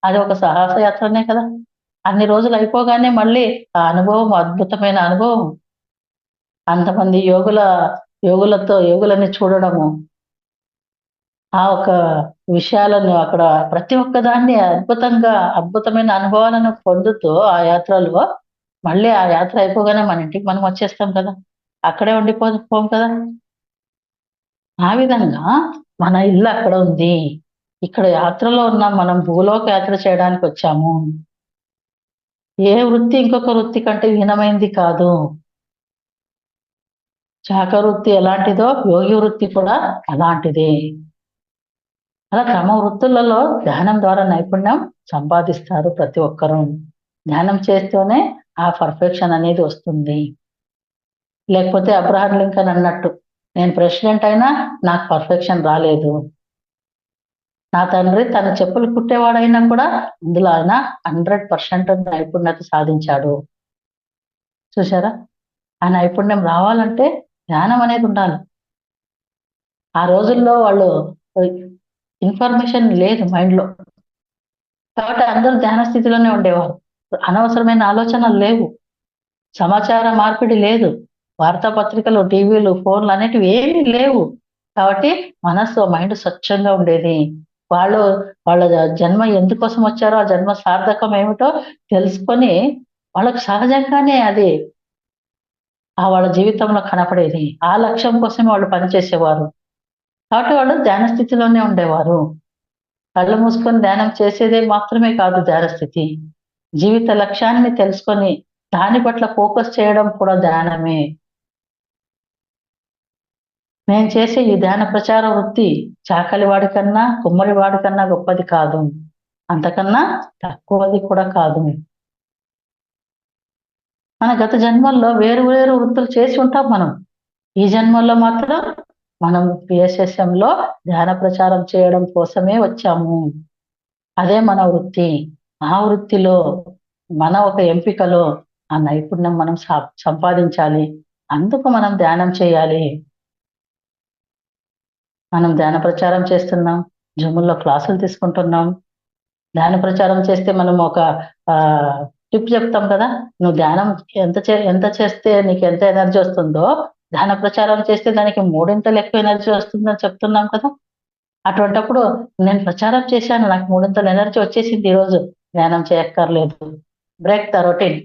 అది ఒక సాహస యాత్రనే కదా. అన్ని రోజులు అయిపోగానే మళ్ళీ ఆ అనుభవం అద్భుతమైన అనుభవం. అంతమంది యోగులని చూడడము, ఆ ఒక విషయాలను అక్కడ ప్రతి ఒక్కదాన్ని అద్భుతమైన అనుభవాలను పొందుతూ ఆ యాత్రలో మళ్ళీ ఆ యాత్ర అయిపోగానే మన ఇంటికి మనం వచ్చేస్తాం కదా, అక్కడే ఉండిపోం కదా. ఆ విధంగా మన ఇల్లు అక్కడ ఉంది, ఇక్కడ యాత్రలో ఉన్నాం. మనం భూలోక యాత్ర చేయడానికి వచ్చాము. ఏ వృత్తి ఇంకొక వృత్తి కంటే హీనమైంది కాదు. శాఖ వృత్తి ఎలాంటిదో యోగి వృత్తి కూడా అలాంటిదే. అలా క్రమ వృత్తులలో ధ్యానం ద్వారా నైపుణ్యం సంపాదిస్తారు ప్రతి ఒక్కరూ. ధ్యానం చేస్తూనే ఆ పర్ఫెక్షన్ అనేది వస్తుంది. లేకపోతే అబ్రహాం లింకన్ అన్నట్టు, నేను ప్రెసిడెంట్ అయినా నాకు పర్ఫెక్షన్ రాలేదు. నా తండ్రి తన చెప్పులు కుట్టేవాడైనా కూడా అందులో ఆయన 100% నైపుణ్యత సాధించాడు. చూసారా? ఆ నైపుణ్యం రావాలంటే ధ్యానం అనేది ఉండాలి. ఆ రోజుల్లో వాళ్ళు ఇన్ఫర్మేషన్ లేదు మైండ్లో, కాబట్టి అందరూ ధ్యాన స్థితిలోనే ఉండేవారు. అనవసరమైన ఆలోచనలు లేవు, సమాచార మార్పిడి లేదు, వార్తాపత్రికలు, టీవీలు, ఫోన్లు అనేటివి ఏమీ లేవు. కాబట్టి మైండ్ స్వచ్ఛంగా ఉండేది. వాళ్ళు వాళ్ళ జన్మ ఎందుకోసం వచ్చారో, ఆ జన్మ సార్థకం ఏమిటో తెలుసుకొని వాళ్ళకు సహజంగానే అది వాళ్ళ జీవితంలో కనపడేది. ఆ లక్ష్యం కోసమే వాళ్ళు పనిచేసేవారు. కాబట్టి వాళ్ళు ధ్యాన స్థితిలోనే ఉండేవారు. కళ్ళు మూసుకొని ధ్యానం చేసేదే మాత్రమే కాదు ధ్యాన స్థితి. జీవిత లక్ష్యాన్ని తెలుసుకొని దాని పట్ల ఫోకస్ చేయడం కూడా ధ్యానమే. నేను చేసే ఈ ధ్యాన ప్రచార వృత్తి చాకలి వాడి కన్నా కుమ్మరి వాడి కన్నా గొప్పది కాదు, అంతకన్నా తక్కువది కూడా కాదు. మన గత జన్మల్లో వేరు వేరు వృత్తులు చేసి ఉంటాం మనం. ఈ జన్మల్లో మాత్రం మనం PSSM లో ధ్యాన ప్రచారం చేయడం కోసమే వచ్చాము. అదే మన వృత్తి. ఆ వృత్తిలో మన ఒక ఎంపికలో ఆ నైపుణ్యం మనం సంపాదించాలి. అందుకు మనం ధ్యానం చేయాలి. మనం ధ్యాన ప్రచారం చేస్తున్నాం, జూముల్లో క్లాసులు తీసుకుంటున్నాం. ధ్యాన ప్రచారం చేస్తే మనం ఒక టిప్ చెప్తాం కదా, నువ్వు ధ్యానం ఎంత చేస్తే నీకు ఎంత ఎనర్జీ వస్తుందో ధ్యాన ప్రచారం చేస్తే దానికి 3 ఎక్కువ ఎనర్జీ వస్తుందని చెప్తున్నాం కదా. అటువంటప్పుడు నేను ప్రచారం చేశాను, నాకు 3 ఎనర్జీ వచ్చేసింది, ఈరోజు ధ్యానం చేయక్కర్లేదు, బ్రేక్ ద రొటీన్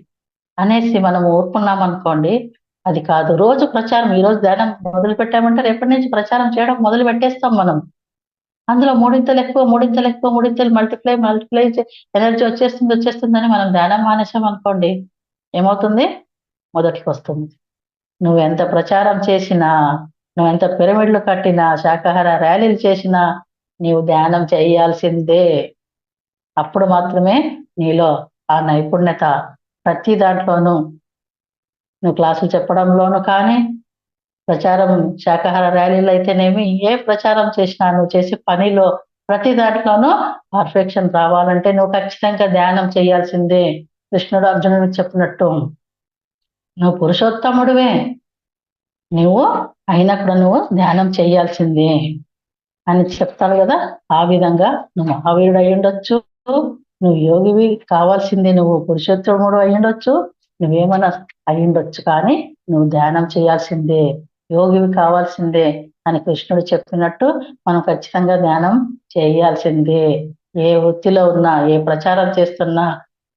అనేసి మనం ఊరుకున్నాం అనుకోండి, అది కాదు. రోజు ప్రచారం, ఈ రోజు ధ్యానం మొదలు పెట్టామంటే రేపటి నుంచి ప్రచారం చేయడం మొదలు పెట్టేస్తాం మనం. అందులో 3 ఎక్కువ మల్టిప్లై ఎనర్జీ వచ్చేస్తుందని మనం ధ్యానం మానేసాం అనుకోండి, ఏమవుతుంది? మొదటికి వస్తుంది. నువ్వు ఎంత ప్రచారం చేసినా, నువ్వు ఎంత పిరమిడ్లు కట్టినా, శాకాహార ర్యాలీలు చేసినా, నీవు ధ్యానం చేయాల్సిందే. అప్పుడు మాత్రమే నీలో ఆ నైపుణ్యత ప్రతి దాంట్లోనూ, నువ్వు క్లాసులు చెప్పడంలోనూ కానీ, ప్రచారం శాకాహార ర్యాలీలు అయితేనేమి, ఏ ప్రచారం చేసినా, నువ్వు చేసే పనిలో ప్రతి దాంట్లోనూ పర్ఫెక్షన్ రావాలంటే నువ్వు ఖచ్చితంగా ధ్యానం చేయాల్సిందే. కృష్ణుడు అర్జునుడికి చెప్పినట్టు, నువ్వు పురుషోత్తముడివే, నువ్వు అయినప్పుడు నువ్వు ధ్యానం చేయాల్సిందే అని చెప్తాడు కదా. ఆ విధంగా నువ్వు మహావీరుడు అయ్యుండొచ్చు, నువ్వు యోగివి కావాల్సిందే, నువ్వు పురుషోత్తముడు అయ్యుండొచ్చు, నువ్వేమన్నా అయ్యుండొచ్చు, కానీ నువ్వు ధ్యానం చేయాల్సిందే, యోగివి కావాల్సిందే అని కృష్ణుడు చెప్పినట్టు మనం ఖచ్చితంగా ధ్యానం చేయాల్సిందే. ఏ వృత్తిలో ఉన్నా, ఏ ప్రచారం చేస్తున్నా,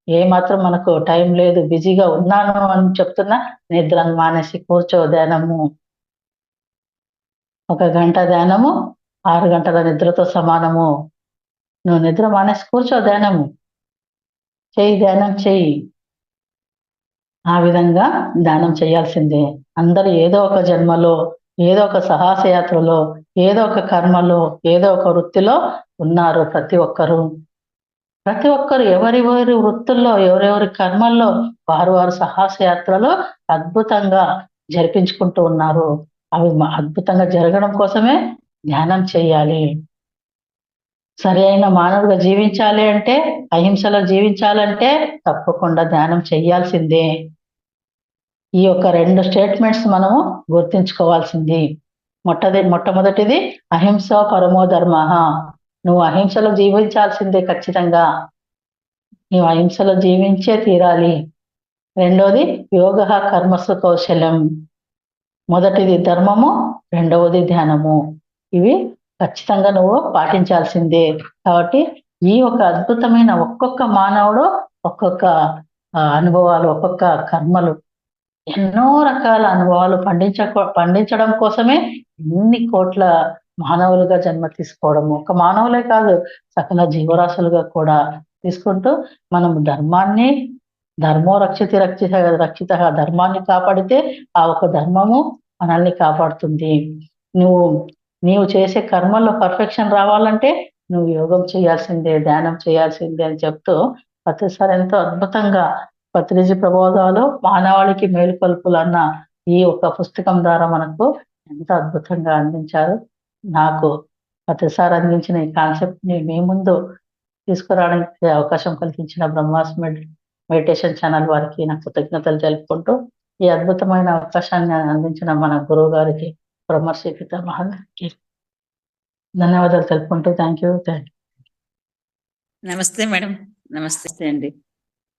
ఏ మాత్రం మనకు టైం లేదు, బిజీగా ఉన్నాను అని చెప్తున్నా, నిద్రను మానేసి కూర్చో, ధ్యానము 1 గంట ధ్యానము 6 గంటల నిద్రతో సమానము. నువ్వు నిద్ర మానేసి కూర్చో, ధ్యానం చెయ్యి. ఆ విధంగా ధ్యానం చేయాల్సిందే. అందరూ ఏదో ఒక జన్మలో, ఏదో ఒక సాహసయాత్రలో, ఏదో ఒక కర్మలో, ఏదో ఒక వృత్తిలో ఉన్నారు. ప్రతి ఒక్కరు ఎవరి వృత్తుల్లో, ఎవరెవరి కర్మల్లో వారు సాహసయాత్రలో అద్భుతంగా జరిపించుకుంటూ ఉన్నారు. అవి అద్భుతంగా జరగడం కోసమే ధ్యానం చేయాలి. సరి అయిన మానవుడిగా జీవించాలి అంటే, అహింసలో జీవించాలంటే తప్పకుండా ధ్యానం చెయ్యాల్సిందే. ఈ యొక్క 2 స్టేట్మెంట్స్ మనము గుర్తించుకోవాల్సింది. మొట్టమొదటిది అహింస పరమో ధర్మ. నువ్వు అహింసలో జీవించాల్సిందే ఖచ్చితంగా, నువ్వు అహింసలో జీవించే తీరాలి. రెండోది యోగ కర్మసు కౌశలం. మొదటిది ధర్మము, రెండవది ధ్యానము. ఇవి ఖచ్చితంగా నువ్వు పాటించాల్సిందే. కాబట్టి ఈ ఒక అద్భుతమైన ఒక్కొక్క మానవుడు ఒక్కొక్క అనుభవాలు, ఒక్కొక్క కర్మలు, ఎన్నో రకాల అనుభవాలు పండించడం కోసమే ఇన్ని కోట్ల మానవులుగా జన్మ తీసుకోవడము. ఒక మానవులే కాదు, సకల జీవరాశులుగా కూడా తీసుకుంటూ మనం ధర్మో రక్షిత ధర్మాన్ని కాపాడితే ఆ ఒక ధర్మము మనల్ని కాపాడుతుంది. నీవు చేసే కర్మల్లో పర్ఫెక్షన్ రావాలంటే నువ్వు యోగం చేయాల్సిందే, ధ్యానం చేయాల్సిందే అని చెప్తూ ప్రతిసారి ఎంతో అద్భుతంగా పత్రిజీ ప్రబోధాలు మానవాళికి మేలుకొల్పులు అన్న ఈ ఒక పుస్తకం ద్వారా మనకు ఎంతో అద్భుతంగా అందించారు. నాకు ప్రతిసారి అందించిన ఈ కాన్సెప్ట్ ని మీ ముందు తీసుకురావడానికి అవకాశం కల్పించిన బ్రహ్మాస్ మెడిటేషన్ ఛానల్ వారికి నా కృతజ్ఞతలు తెలుపుకుంటూ, ఈ అద్భుతమైన అవకాశాన్ని అందించిన మన గురువు గారికి, బ్రహ్మశ్రీ పితామహకి ధన్యవాదాలు తెలుపుకుంటూ థ్యాంక్ యూ. నమస్తే మేడం. నమస్తే అండి.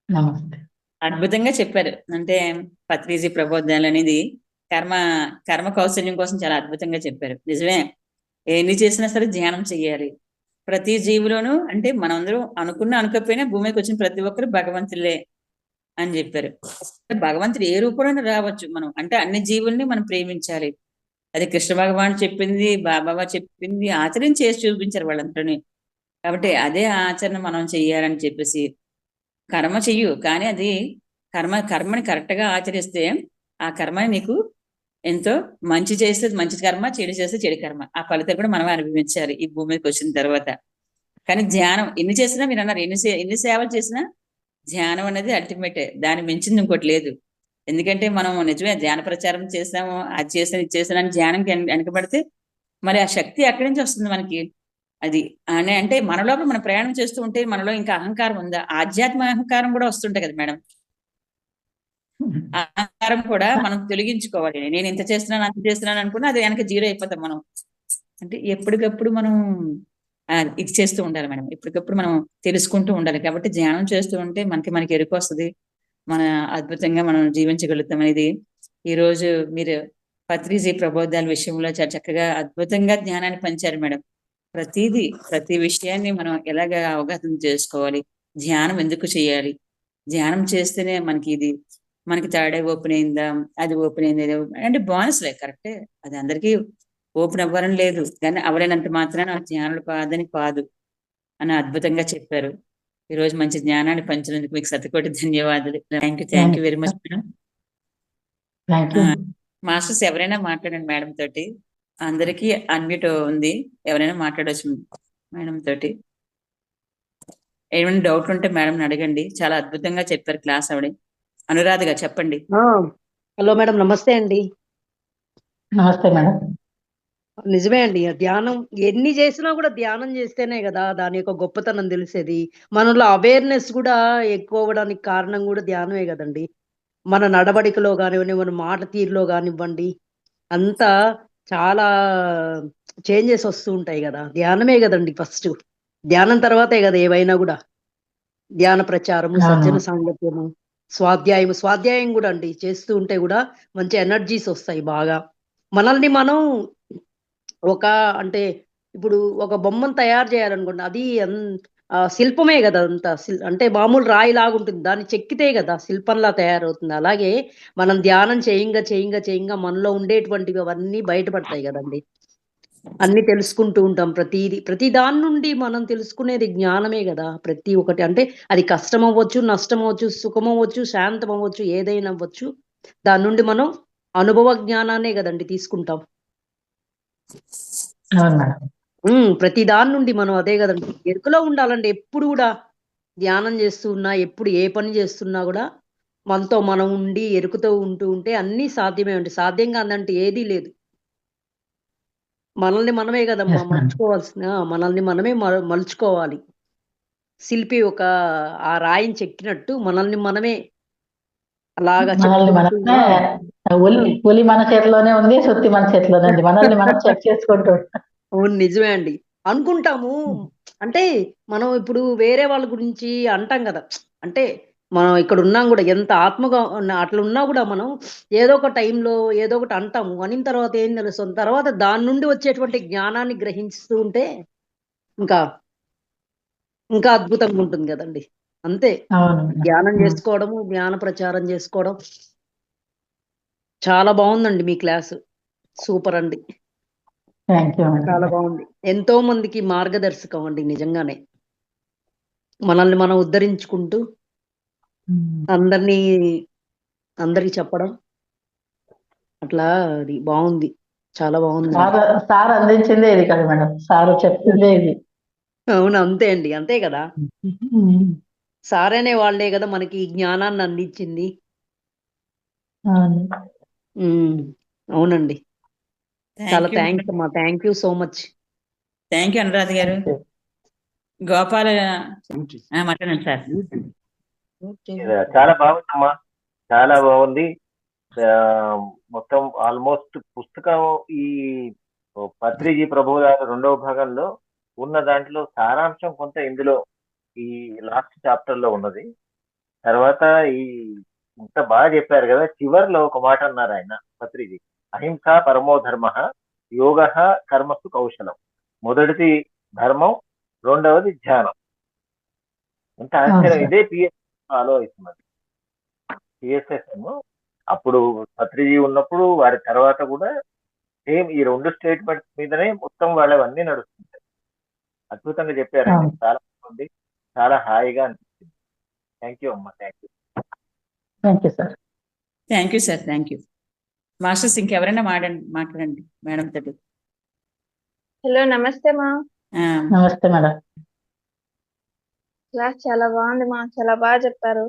నమస్తే. అద్భుతంగా చెప్పారు. అంటే పత్రిజీ ప్రబోధాలు అనేది కర్మ కౌశల్యం కోసం చాలా అద్భుతంగా చెప్పారు. నిజమే, ఎన్ని చేసినా సరే ధ్యానం చెయ్యాలి. ప్రతి జీవులోనూ, అంటే మనందరూ అనుకపోయినా భూమికి వచ్చిన ప్రతి ఒక్కరు భగవంతులే అని చెప్పారు. భగవంతుడు ఏ రూపంలో రావచ్చు, మనం అంటే అన్ని జీవుల్ని మనం ప్రేమించాలి. అది కృష్ణ భగవాన్ చెప్పింది, బాబా చెప్పింది ఆచరించి చేసి చూపించారు వాళ్ళందరినీ. కాబట్టి అదే ఆచరణ మనం చెయ్యాలని చెప్పేసి, కర్మ చెయ్యు కానీ అది కర్మని కరెక్ట్గా ఆచరిస్తే ఆ కర్మని నీకు ఎంతో మంచి చేస్తే మంచి కర్మ, చెడు చేస్తే చెడు కర్మ, ఆ ఫలితం కూడా మనమే అనుభవించాలి ఈ భూమి మీదకి వచ్చిన తర్వాత. కానీ ధ్యానం ఎన్ని చేసినా, మీరు అన్నారు ఎన్ని సేవలు చేసినా ధ్యానం అనేది అల్టిమేటే, దాన్ని మించింది ఇంకోటి లేదు. ఎందుకంటే మనం నిజమే ధ్యాన ప్రచారం చేసాము, అది చేసాను ఇది చేసాను అని ధ్యానంకి వెనకబడితే మరి ఆ శక్తి ఎక్కడి నుంచి వస్తుంది మనకి? అది అంటే మన లోపల మనం ప్రయాణం చేస్తూ ఉంటే మనలో ఇంకా అహంకారం ఉందా? ఆధ్యాత్మిక అహంకారం కూడా వస్తుంటాయి కదా మేడం. ఆ అహంకారం కూడా మనం తొలగించుకోవాలి. నేను ఇంత చేస్తున్నాను అంత చేస్తున్నాను అనుకున్నా అది వెనక జీరో అయిపోతాం మనం. అంటే ఎప్పటికప్పుడు మనం ఇది చేస్తూ ఉండాలి మేడం. ఎప్పటికప్పుడు మనం తెలుసుకుంటూ ఉండాలి. కాబట్టి ధ్యానం చేస్తూ ఉంటే మనకి ఎరుక వస్తుంది. మన అద్భుతంగా మనం జీవించగలుగుతాం అనేది ఈ రోజు మీరు పత్రిజీ ప్రబోధాల విషయంలో చాలా చక్కగా అద్భుతంగా జ్ఞానాన్ని పంచారు మేడం. ప్రతి విషయాన్ని మనం ఎలాగ అవగాహన చేసుకోవాలి, ధ్యానం ఎందుకు చేయాలి, ధ్యానం చేస్తేనే మనకి థర్డ్ ఐ ఓపెన్ అయిందా, అది ఓపెన్ అయింది అంటే బోనస్లే, కరెక్టే. అది అందరికీ ఓపెన్ అవ్వాలని లేదు, కానీ అవలేనంత మాత్రాన జ్ఞానులు కాదని కాదు అని అద్భుతంగా చెప్పారు. ఈ రోజు మంచి జ్ఞానాన్ని పంచినందుకు మీకు శతకోటి ధన్యవాదాలు. Thank you very much madam. Thank you. Masters ఎవరైనా మాట్లాడండి మేడం తోటి, అందరికీ అన్మ్యూట్ ఉంది, ఎవరైనా మాట్లాడవచ్చు మేడం తోటి. ఏమైనా డౌట్ ఉంటే మేడం అడగండి, చాలా అద్భుతంగా చెప్పారు క్లాస్ ఆవిడ. అనురాధగా చెప్పండి. హలో మేడం, నమస్తే అండి. నమస్తే మేడం. నిజమే అండి, ధ్యానం ఎన్ని చేసినా కూడా ధ్యానం చేస్తేనే కదా దాని యొక్క గొప్పతనం తెలిసేది. మనలో అవేర్నెస్ కూడా ఎక్కువ అవ్వడానికి కారణం కూడా ధ్యానమే కదండి. మన నడవడికలో కానివ్వండి, మన మాట తీరులో కానివ్వండి, అంతా చాలా చేంజెస్ వస్తూ ఉంటాయి కదా. ధ్యానమే కదండి ఫస్ట్. ధ్యానం తర్వాతే కదా ఏవైనా కూడా. ధ్యాన ప్రచారము, సజ్జన సాంగత్యము, స్వాధ్యాయం కూడా అండి చేస్తూ ఉంటే కూడా మంచి ఎనర్జీస్ వస్తాయి బాగా. మనల్ని మనం అంటే ఇప్పుడు ఒక బొమ్మను తయారు చేయాలనుకోండి, అది శిల్పమే కదా అంత. అంటే మామూలు రాయి లాగుంటుంది, దాన్ని చెక్కితే కదా శిల్పంలా తయారవుతుంది. అలాగే మనం ధ్యానం చేయంగా మనలో ఉండేటువంటివి అవన్నీ బయటపడతాయి కదండి. అన్ని తెలుసుకుంటూ ఉంటాం. ప్రతి దాని నుండి మనం తెలుసుకునేది జ్ఞానమే కదా. ప్రతి ఒక్కటి అంటే అది కష్టం అవ్వచ్చు, నష్టం అవ్వచ్చు, సుఖం అవ్వచ్చు, శాంతం అవ్వచ్చు, ఏదైనా అవ్వచ్చు, దాని నుండి మనం అనుభవ జ్ఞానాన్నే కదండి తీసుకుంటాం. ప్రతి దాని నుండి మనం అదే కదండి ఎరుకలో ఉండాలండి. ఎప్పుడు కూడా ధ్యానం చేస్తూ ఉన్నా, ఎప్పుడు ఏ పని చేస్తున్నా కూడా మనతో మనం ఉండి ఎరుకతో ఉంటూ ఉంటే అన్నీ సాధ్యమే అండి. సాధ్యం కాదంటే ఏదీ లేదు. మనల్ని మనమే కదమ్మా మలుచుకోవాల్సిన, మనల్ని మనమే మలుచుకోవాలి. శిల్పి ఆ రాయిని చెక్కినట్టు మనల్ని మనమే అలాగా పులి మన చేతిలోనే ఉంది, సుత్తి మన చేతిలోనే ఉంది. మనల్ని మనం చెక్ చేసుకుంటూ. అవును, నిజమే అండి. అనుకుంటాము అంటే మనం ఇప్పుడు వేరే వాళ్ళ గురించి అంటాం కదా. అంటే మనం ఇక్కడ ఉన్నాం కూడా, ఎంత ఆత్మగా అట్లా ఉన్నా కూడా మనం ఏదో ఒక టైంలో ఏదో ఒకటి అంటాము. అనిన తర్వాత ఏం తెలుస్తుంది, తర్వాత దాని నుండి వచ్చేటువంటి జ్ఞానాన్ని గ్రహిస్తూ ఉంటే ఇంకా ఇంకా అద్భుతంగా ఉంటుంది కదండి. అంతే, ధ్యానం చేసుకోవడము, జ్ఞాన ప్రచారం చేసుకోవడం. చాలా బాగుందండి మీ క్లాసు, సూపర్ అండి. చాలా బాగుంది. ఎంతో మందికి మార్గదర్శకం అండి నిజంగానే. మనల్ని మనం ఉద్ధరించుకుంటూ అందరికి చెప్పడం అట్లా, అది బాగుంది, చాలా బాగుంది. సార్ అందించిందే ఇది కదా మేడం, సార్ చెప్పిందే ఇది. అవును, అంతే అండి, అంతే కదా. సార్ అనే వాళ్ళే కదా మనకి ఈ జ్ఞానాన్ని అందించింది. అవునండి, చాలా థ్యాంక్స్ అమ్మా. Thank you so much. Thank you Anuradha గారు. గోపాల మాట్లాడండి సార్. చాలా బాగుందమ్మా, చాలా బాగుంది. మొత్తం ఆల్మోస్ట్ పుస్తకం ఈ పత్రిజీ ప్రబోధాల 2వ భాగంలో ఉన్న దాంట్లో సారాంశం కొంత ఇందులో ఈ లాస్ట్ చాప్టర్ లో ఉన్నది. తర్వాత ఇంత బాగా చెప్పారు కదా. చివరిలో ఒక మాట అన్నారు ఆయన పత్రిజీ, అహింస పరమో ధర్మ, యోగ కర్మసు కౌశలం. మొదటిది ధర్మం, రెండవది ధ్యానం. ఎంత ఆశ్చర్యం. ఇదే పిఎస్ ఫాలో అవుతున్నది. పిఎస్ఎస్ అప్పుడు పత్రిజీ ఉన్నప్పుడు, వారి తర్వాత కూడా సేమ్ ఈ 2 స్టేట్మెంట్స్ మీదనే మొత్తం వాళ్ళవన్నీ నడుస్తుంటాయి. అద్భుతంగా చెప్పారండి, చాలా బాగుంది, చాలా హాయిగా అనిపిస్తుంది. థ్యాంక్ యూ అమ్మా. Thank you. Thank you sir. Thank you sir. Thank you. Masters ఇంకెవరైనా మాట్లాడండి మేడం తోటి. హలో నమస్తే మా. నమస్తే మేడం. క్లాస్ చాలా బాగుంది మా, చాలా బాగా చెప్పారు.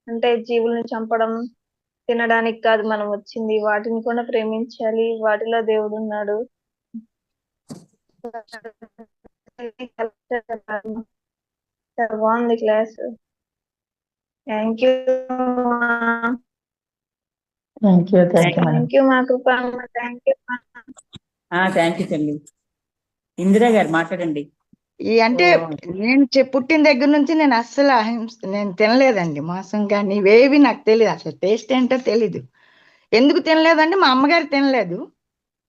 అంటే జీవులను చంపడం తినడానికి కాదు మనం వచ్చింది, వాటిని కూడా ప్రేమించాలి, వాటిలో దేవుడు ఉన్నాడు. చాలా బాగుంది class. Thank you thank you madam. Thank you మా కృప, థ్యాంక్ యూ. థ్యాంక్ యూ తల్లి. ఇందిరా గారు మాట్లాడండి. అంటే నేను పుట్టిన దగ్గర నుంచి నేను అస్సలు నేను తినలేదండి మాంసం కానీ ఇవేవి నాకు తెలియదు, అసలు టేస్ట్ ఏంటో తెలీదు. ఎందుకు తినలేదంటే మా అమ్మగారు తినలేదు,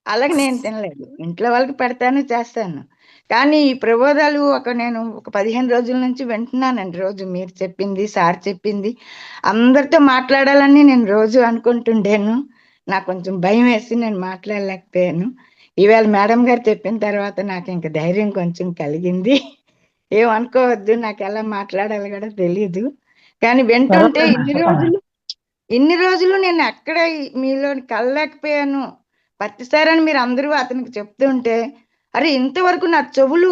అలాగే నేను తినలేదు. ఇంట్లో వాళ్ళకి పెడతాను చేస్తాను. కానీ ఈ ప్రబోధాలు నేను ఒక 15 రోజుల నుంచి వింటున్నానండి. రోజు మీరు చెప్పింది, సార్ చెప్పింది, అందరితో మాట్లాడాలని నేను రోజు అనుకుంటుండేను. నాకు కొంచెం భయం వేసి నేను మాట్లాడలేకపోయాను. ఈవేళ మేడం గారు చెప్పిన తర్వాత నాకు ఇంక ధైర్యం కొంచెం కలిగింది. ఏమనుకోవద్దు, నాకు ఎలా మాట్లాడాలి కూడా తెలియదు. కానీ వింటుంటే ఇన్ని రోజులు నేను ఎక్కడ మీలో కలలేకపోయాను. ప్రతిసారని మీరు అందరూ అతనికి చెప్తుంటే, అరే ఇంతవరకు నా చెవులు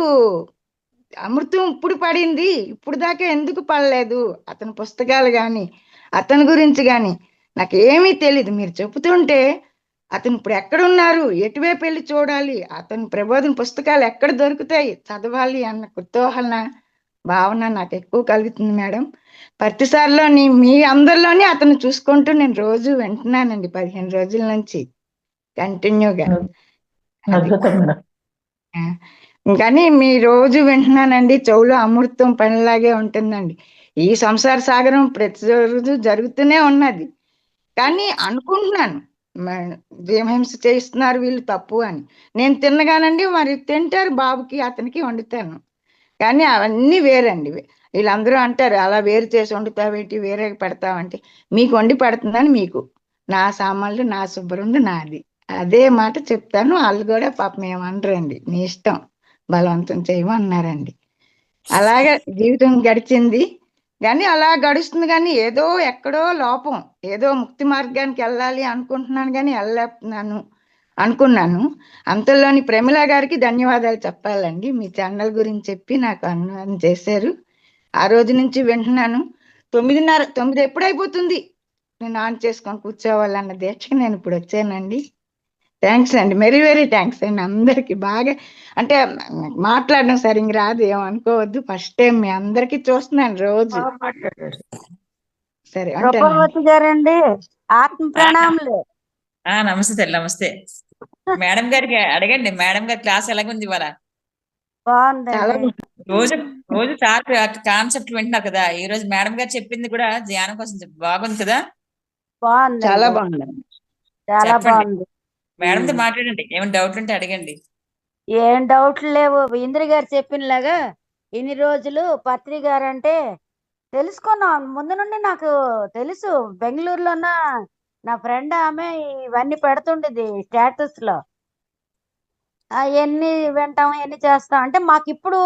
అమృతం ఇప్పుడు పడింది, ఇప్పుడు దాకా ఎందుకు పడలేదు, అతని పుస్తకాలు కానీ అతని గురించి కానీ నాకు ఏమీ తెలీదు. మీరు చెబుతుంటే అతను ఇప్పుడు ఎక్కడున్నారు, ఎటువైపు వెళ్ళి చూడాలి, అతని ప్రబోధన పుస్తకాలు ఎక్కడ దొరుకుతాయి, చదవాలి అన్న కుతూహల భావన నాకు ఎక్కువ కలుగుతుంది మేడం. ప్రతిసారిలోని మీ అందరిలోనే అతను చూసుకుంటూ నేను రోజు వింటున్నానండి 15 రోజుల నుంచి కంటిన్యూగా. కానీ మీ రోజు వింటున్నానండి, చెవులో అమృతం పనిలాగే ఉంటుందండి. ఈ సంసార సాగరం ప్రతి రోజు జరుగుతూనే ఉన్నది. కానీ అనుకుంటున్నాను జీవహింస చేస్తున్నారు వీళ్ళు తప్పు అని. నేను తిన్నగానండి, మరి తింటారు బాబుకి అతనికి వండుతాను. కానీ అవన్నీ వేరండి. వీళ్ళందరూ అంటారు అలా వేరు చేసి వండుతావేంటి, వేరే పెడతావంటే, మీకు వండి పెడుతుందని మీకు, నా సామాన్లు నా శుభ్రండు నాది, అదే మాట చెప్తాను. వాళ్ళు కూడా పాపం ఏమనరండి, నీ ఇష్టం బలవంతం చేయమన్నారండి. అలాగే జీవితం గడిచింది. కానీ అలా గడుస్తుంది, కానీ ఏదో ఎక్కడో లోపం, ఏదో ముక్తి మార్గానికి వెళ్ళాలి అనుకుంటున్నాను కానీ వెళ్ళలేకపోతున్నాను అనుకున్నాను. అంతలోని ప్రమిళ గారికి ధన్యవాదాలు చెప్పాలండి. మీ ఛానల్ గురించి చెప్పి నాకు అనువాదం చేశారు. ఆ రోజు నుంచి వింటున్నాను. 9:30 ఎప్పుడైపోతుంది నేను ఆన్ చేసుకొని కూర్చోవాలన్న దీక్షకి నేను ఇప్పుడు వచ్చానండి. థ్యాంక్స్ అండి, వెరీ వెరీ థ్యాంక్స్ అండి అందరికి. బాగా అంటే మాట్లాడడం సరిగ్గా రాదు, ఏమనుకోవద్దు. ఫస్ట్ టైం మీ అందరికి చూస్తున్నాను రోజు. సరే రూపవతి గారండి, ఆత్మ ప్రణాములు. నమస్తే తల్లి, నమస్తే. మేడం గారికి అడగండి, మేడం గారి క్లాస్ ఎలాగుంది ఇవాళ? బాగుందండి. రోజు సార్ కాన్సెప్ట్ వింటున్నారు కదా, ఈ రోజు మేడం గారు చెప్పింది కూడా ధ్యానం కోసం బాగుంది కదా? బాగుంది, చాలా బాగుంది, చాలా బాగుంది. మేడంతో మాట్లాడండి, ఏమైనా డౌట్ ఉంటే అడగండి. ఏం డౌట్లు లేవు. ఇంద్ర గారు చెప్పినలాగా ఇన్ని రోజులు పత్రి గారు అంటే తెలుసుకున్నాం. ముందు నుండి నాకు తెలుసు. బెంగళూరులో నా ఫ్రెండ్ ఆమె ఇవన్నీ పెడుతుండేది స్టేటస్ లో. ఎన్ని వింటాం ఎన్ని చేస్తాం అంటే మాకు ఇప్పుడు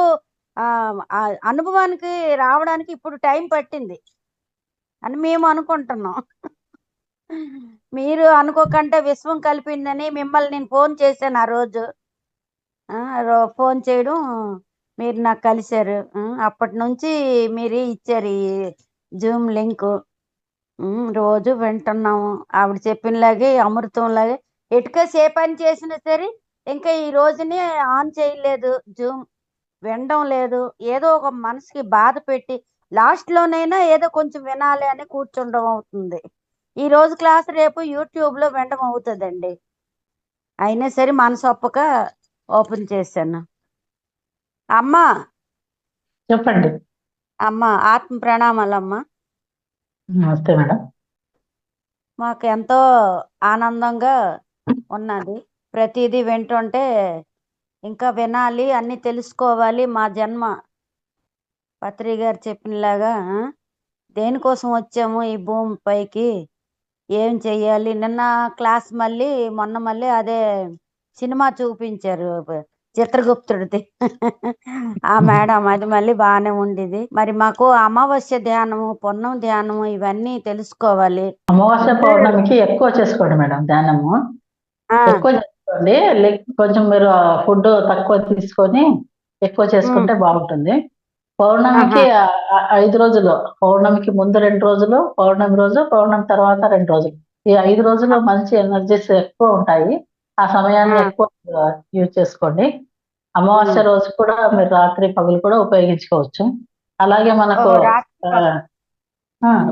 అనుభవానికి రావడానికి ఇప్పుడు టైం పట్టింది అని మేము అనుకుంటున్నాం. మీరు అనుకోకంటే విశ్వం కలిపిందని మిమ్మల్ని నేను ఫోన్ చేశాను. ఆ రోజు ఫోన్ చేయడం మీరు నాకు కలిశారు. అప్పటి నుంచి మీరు ఇచ్చారు ఈ జూమ్ లింక్. రోజు వింటున్నాము. ఆవిడ చెప్పినలాగే అమృతంలాగే ఎటుక పని చేసినా సరే ఇంకా ఈ రోజుని ఆన్ చేయలేదు, జూమ్ వినడం లేదు. ఏదో ఒక మనసుకి బాధ పెట్టి లాస్ట్ లోనైనా ఏదో కొంచెం వినాలి అని కూర్చుండడం అవుతుంది. ఈ రోజు క్లాస్ రేపు యూట్యూబ్ లో వినడం అవుతుందండి. అయినా సరే మనసు ఒప్పక ఓపెన్ చేశాను. అమ్మా చెప్పండి. అమ్మ ఆత్మ ప్రణామాలమ్మా. నమస్తే మేడం. మాకు ఎంతో ఆనందంగా ఉన్నది. ప్రతిదీ వింటుంటే ఇంకా వినాలి, అన్ని తెలుసుకోవాలి. మా జన్మ పత్రి గారు చెప్పినలాగా దేనికోసం వచ్చాము ఈ భూమి పైకి, ఏం చెయ్యాలి. నిన్న క్లాస్ మళ్ళీ మొన్న మళ్ళీ అదే సినిమా చూపించారు, చిత్రగుప్తుడిది. ఆ మేడం అది మళ్ళీ బాగానే ఉండేది. మరి మాకు అమావాస్య ధ్యానము, పున్నం ధ్యానము ఇవన్నీ తెలుసుకోవాలి. అమావాస్య పౌర్ణమికి ఎక్కువ చేసుకోండి మేడం ధ్యానము. ఆ, ఎక్కువ చేసుకోండి. కొంచెం మీరు ఫుడ్ తక్కువ తీసుకొని ఎక్కువ చేసుకుంటే బాగుంటుంది. పౌర్ణమికి 5 రోజులు, పౌర్ణమికి ముందు 2 రోజులు, పౌర్ణమి రోజు, పౌర్ణమి తర్వాత 2 రోజులు, ఈ 5 రోజులు మంచి ఎనర్జీస్ ఎక్కువ ఉంటాయి. ఆ సమయాన్ని ఎక్కువ యూజ్ చేసుకోండి. అమావాస్య రోజు కూడా మీరు రాత్రి పగలు కూడా ఉపయోగించుకోవచ్చు. అలాగే మనకు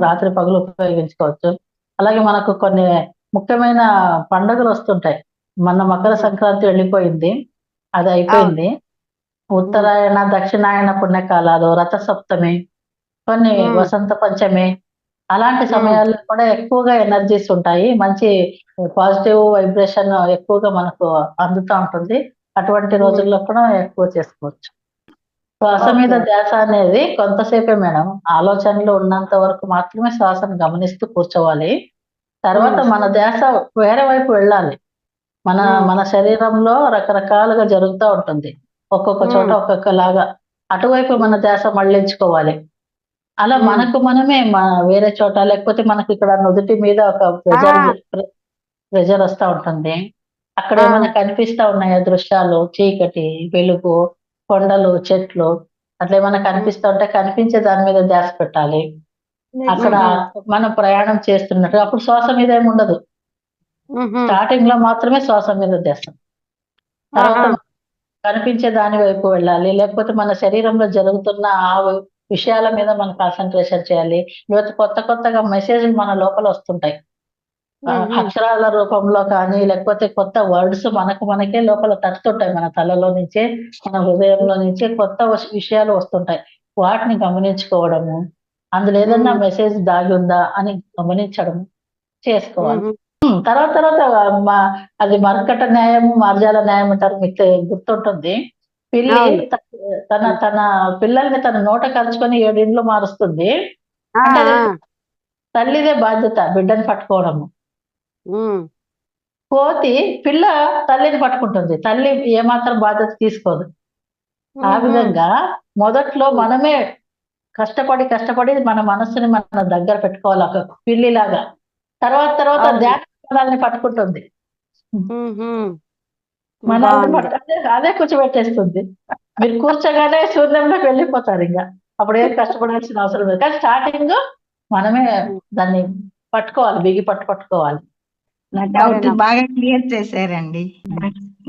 రాత్రి పగలు ఉపయోగించుకోవచ్చు. అలాగే మనకు కొన్ని ముఖ్యమైన పండుగలు వస్తుంటాయి. మన మకర సంక్రాంతి వెళ్ళిపోయింది, అది అయిపోయింది. ఉత్తరాయణ, దక్షిణాయన పుణ్యకాలాలు, రథసప్తమి, కొన్ని వసంత పంచమి, అలాంటి సమయాల్లో కూడా ఎక్కువగా ఎనర్జీస్ ఉంటాయి. మంచి పాజిటివ్ వైబ్రేషన్ ఎక్కువగా మనకు అందుతూ ఉంటుంది. అటువంటి రోజుల్లో కూడా ఎక్కువ చేసుకోవచ్చు. శ్వాస మీద ధ్యాస అనేది కొంతసేపే మేడం. ఆలోచనలు ఉన్నంత వరకు మాత్రమే శ్వాసను గమనిస్తూ కూర్చోవాలి. తర్వాత మన ధ్యాస వేరే వైపు వెళ్ళాలి. మన శరీరంలో రకరకాలుగా జరుగుతూ ఉంటుంది. ఒక్కొక్క చోట ఒక్కొక్కలాగా అటువైపు మన ధ్యాస మళ్ళించుకోవాలి. అలా మనకు మనమే వేరే చోట, లేకపోతే మనకి ఇక్కడ నుదుటి మీద ఒక ప్రెజర్ వస్తూ ఉంటుంది. అక్కడ ఏమైనా కనిపిస్తా ఉన్నాయా దృశ్యాలు, చీకటి, వెలుగు, కొండలు, చెట్లు, అట్లా ఏమైనా కనిపిస్తూ ఉంటే కనిపించే దాని మీద ధ్యాస పెట్టాలి. అక్కడ మనం ప్రయాణం చేస్తున్నట్టు అప్పుడు శ్వాస మీద ఏమి ఉండదు. స్టార్టింగ్ లో మాత్రమే శ్వాస మీద ధ్యాస. తర్వాత కనిపించే దాని వైపు వెళ్ళాలి. లేకపోతే మన శరీరంలో జరుగుతున్న ఆ విషయాల మీద మనం కాన్సన్ట్రేషన్ చేయాలి. లేకపోతే కొత్త కొత్తగా మెసేజ్లు మన లోపల వస్తుంటాయి. అక్షరాల రూపంలో కానీ, లేకపోతే కొత్త వర్డ్స్ మనకే లోపల తట్టుతుంటాయి. మన తలలో నుంచే, మన హృదయంలో నుంచే కొత్త విషయాలు వస్తుంటాయి. వాటిని గమనించుకోవడము, అందులో ఏదన్నా మెసేజ్ దాగి ఉందా అని గమనించడం చేసుకోవాలి. తర్వాత అది మర్కట న్యాయం, మార్జాల న్యాయం అంటారు, మీకు గుర్తుంటుంది. పిల్లి తన పిల్లల్ని తన నోట కలుచుకొని 7 ఇండ్లు మారుస్తుంది. అంటే తల్లిదే బాధ్యత బిడ్డని పట్టుకోవడము. కోతి పిల్ల తల్లిని పట్టుకుంటుంది, తల్లి ఏమాత్రం బాధ్యత తీసుకోదు. ఆ విధంగా మొదట్లో మనమే కష్టపడి మన మనస్సుని మన దగ్గర పెట్టుకోవాలి ఒక పిల్లిలాగా. తర్వాత ధ్యానాన్ని పట్టుకుంటుంది, అదే కూర్చోబెట్టేస్తుంది. మీరు కూర్చోగానే శూన్యంలోకి వెళ్ళిపోతారు. ఇంకా అప్పుడు ఏం కష్టపడాల్సిన అవసరం లేదు. కానీ స్టార్టింగ్ మనమే దాన్ని పట్టుకోవాలి, బిగి పట్టుకోవాలి. నా డౌట్ బాగా క్లియర్ చేశారండి.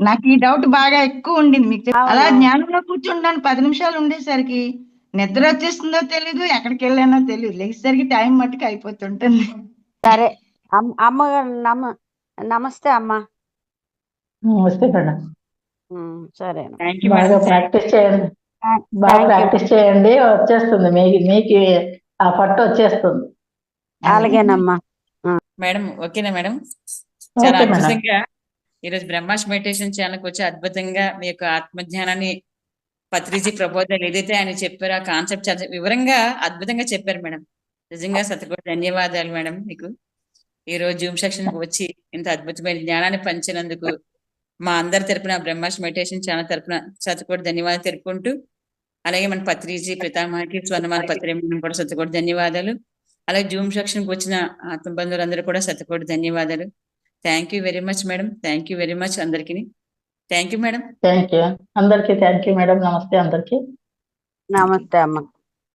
నాకు ఈ డౌట్ బాగా ఎక్కువ ఉండింది మీకు. అలా జ్ఞానంలో కూర్చుంటాను 10 నిమిషాలు ఉండేసరికి నిద్ర వచ్చేస్తుందో తెలీదు, ఎక్కడికి వెళ్ళానో తెలియదు. లేచేసరికి టైం మట్టుకు అయిపోతుంటుంది. సరే అమ్మగారు నమస్తే అమ్మా. నమస్తే మేడం. సరే, బాగా ప్రాక్టీస్ చేయండి, వచ్చేస్తుంది మీకు ఆ పట్టు వచ్చేస్తుంది. అలాగేనమ్మా మేడం. ఓకేనా మేడం? చాలా అద్భుతంగా ఈరోజు బ్రహ్మాష్ మెడిటేషన్ ఛానల్కి వచ్చి అద్భుతంగా మీ యొక్క ఆత్మజ్ఞానాన్ని పత్రిజీ ప్రబోధాలు ఏదైతే ఆయన చెప్పారో ఆ కాన్సెప్ట్ చాలా వివరంగా అద్భుతంగా చెప్పారు మేడం. నిజంగా శతకోటి ధన్యవాదాలు మేడం మీకు. ఈ రోజు జూమ్ సెక్షన్కి వచ్చి ఇంత అద్భుతమైన జ్ఞానాన్ని పంచినందుకు మా అందరి తరపున బ్రహ్మాష్ మెడిటేషన్ ఛానల్ తరపున శతకోటి ధన్యవాదాలు తెలుపుకుంటూ, అలాగే మన పత్రిజీ పితామహకి స్వర్ణమాల పత్రిక కూడా శతకోటి ధన్యవాదాలు. అలాగే జూమ్ సెక్షన్కి వచ్చిన ఆత్మబంధువులందరూ కూడా శతకోటి ధన్యవాదాలు. Thank you very much madam. Thank you very much అందరికీ. Thank you madam. Thank you అందరికీ. Thank you madam. నమస్తే అందరికీ. నమస్తే అమ్మ.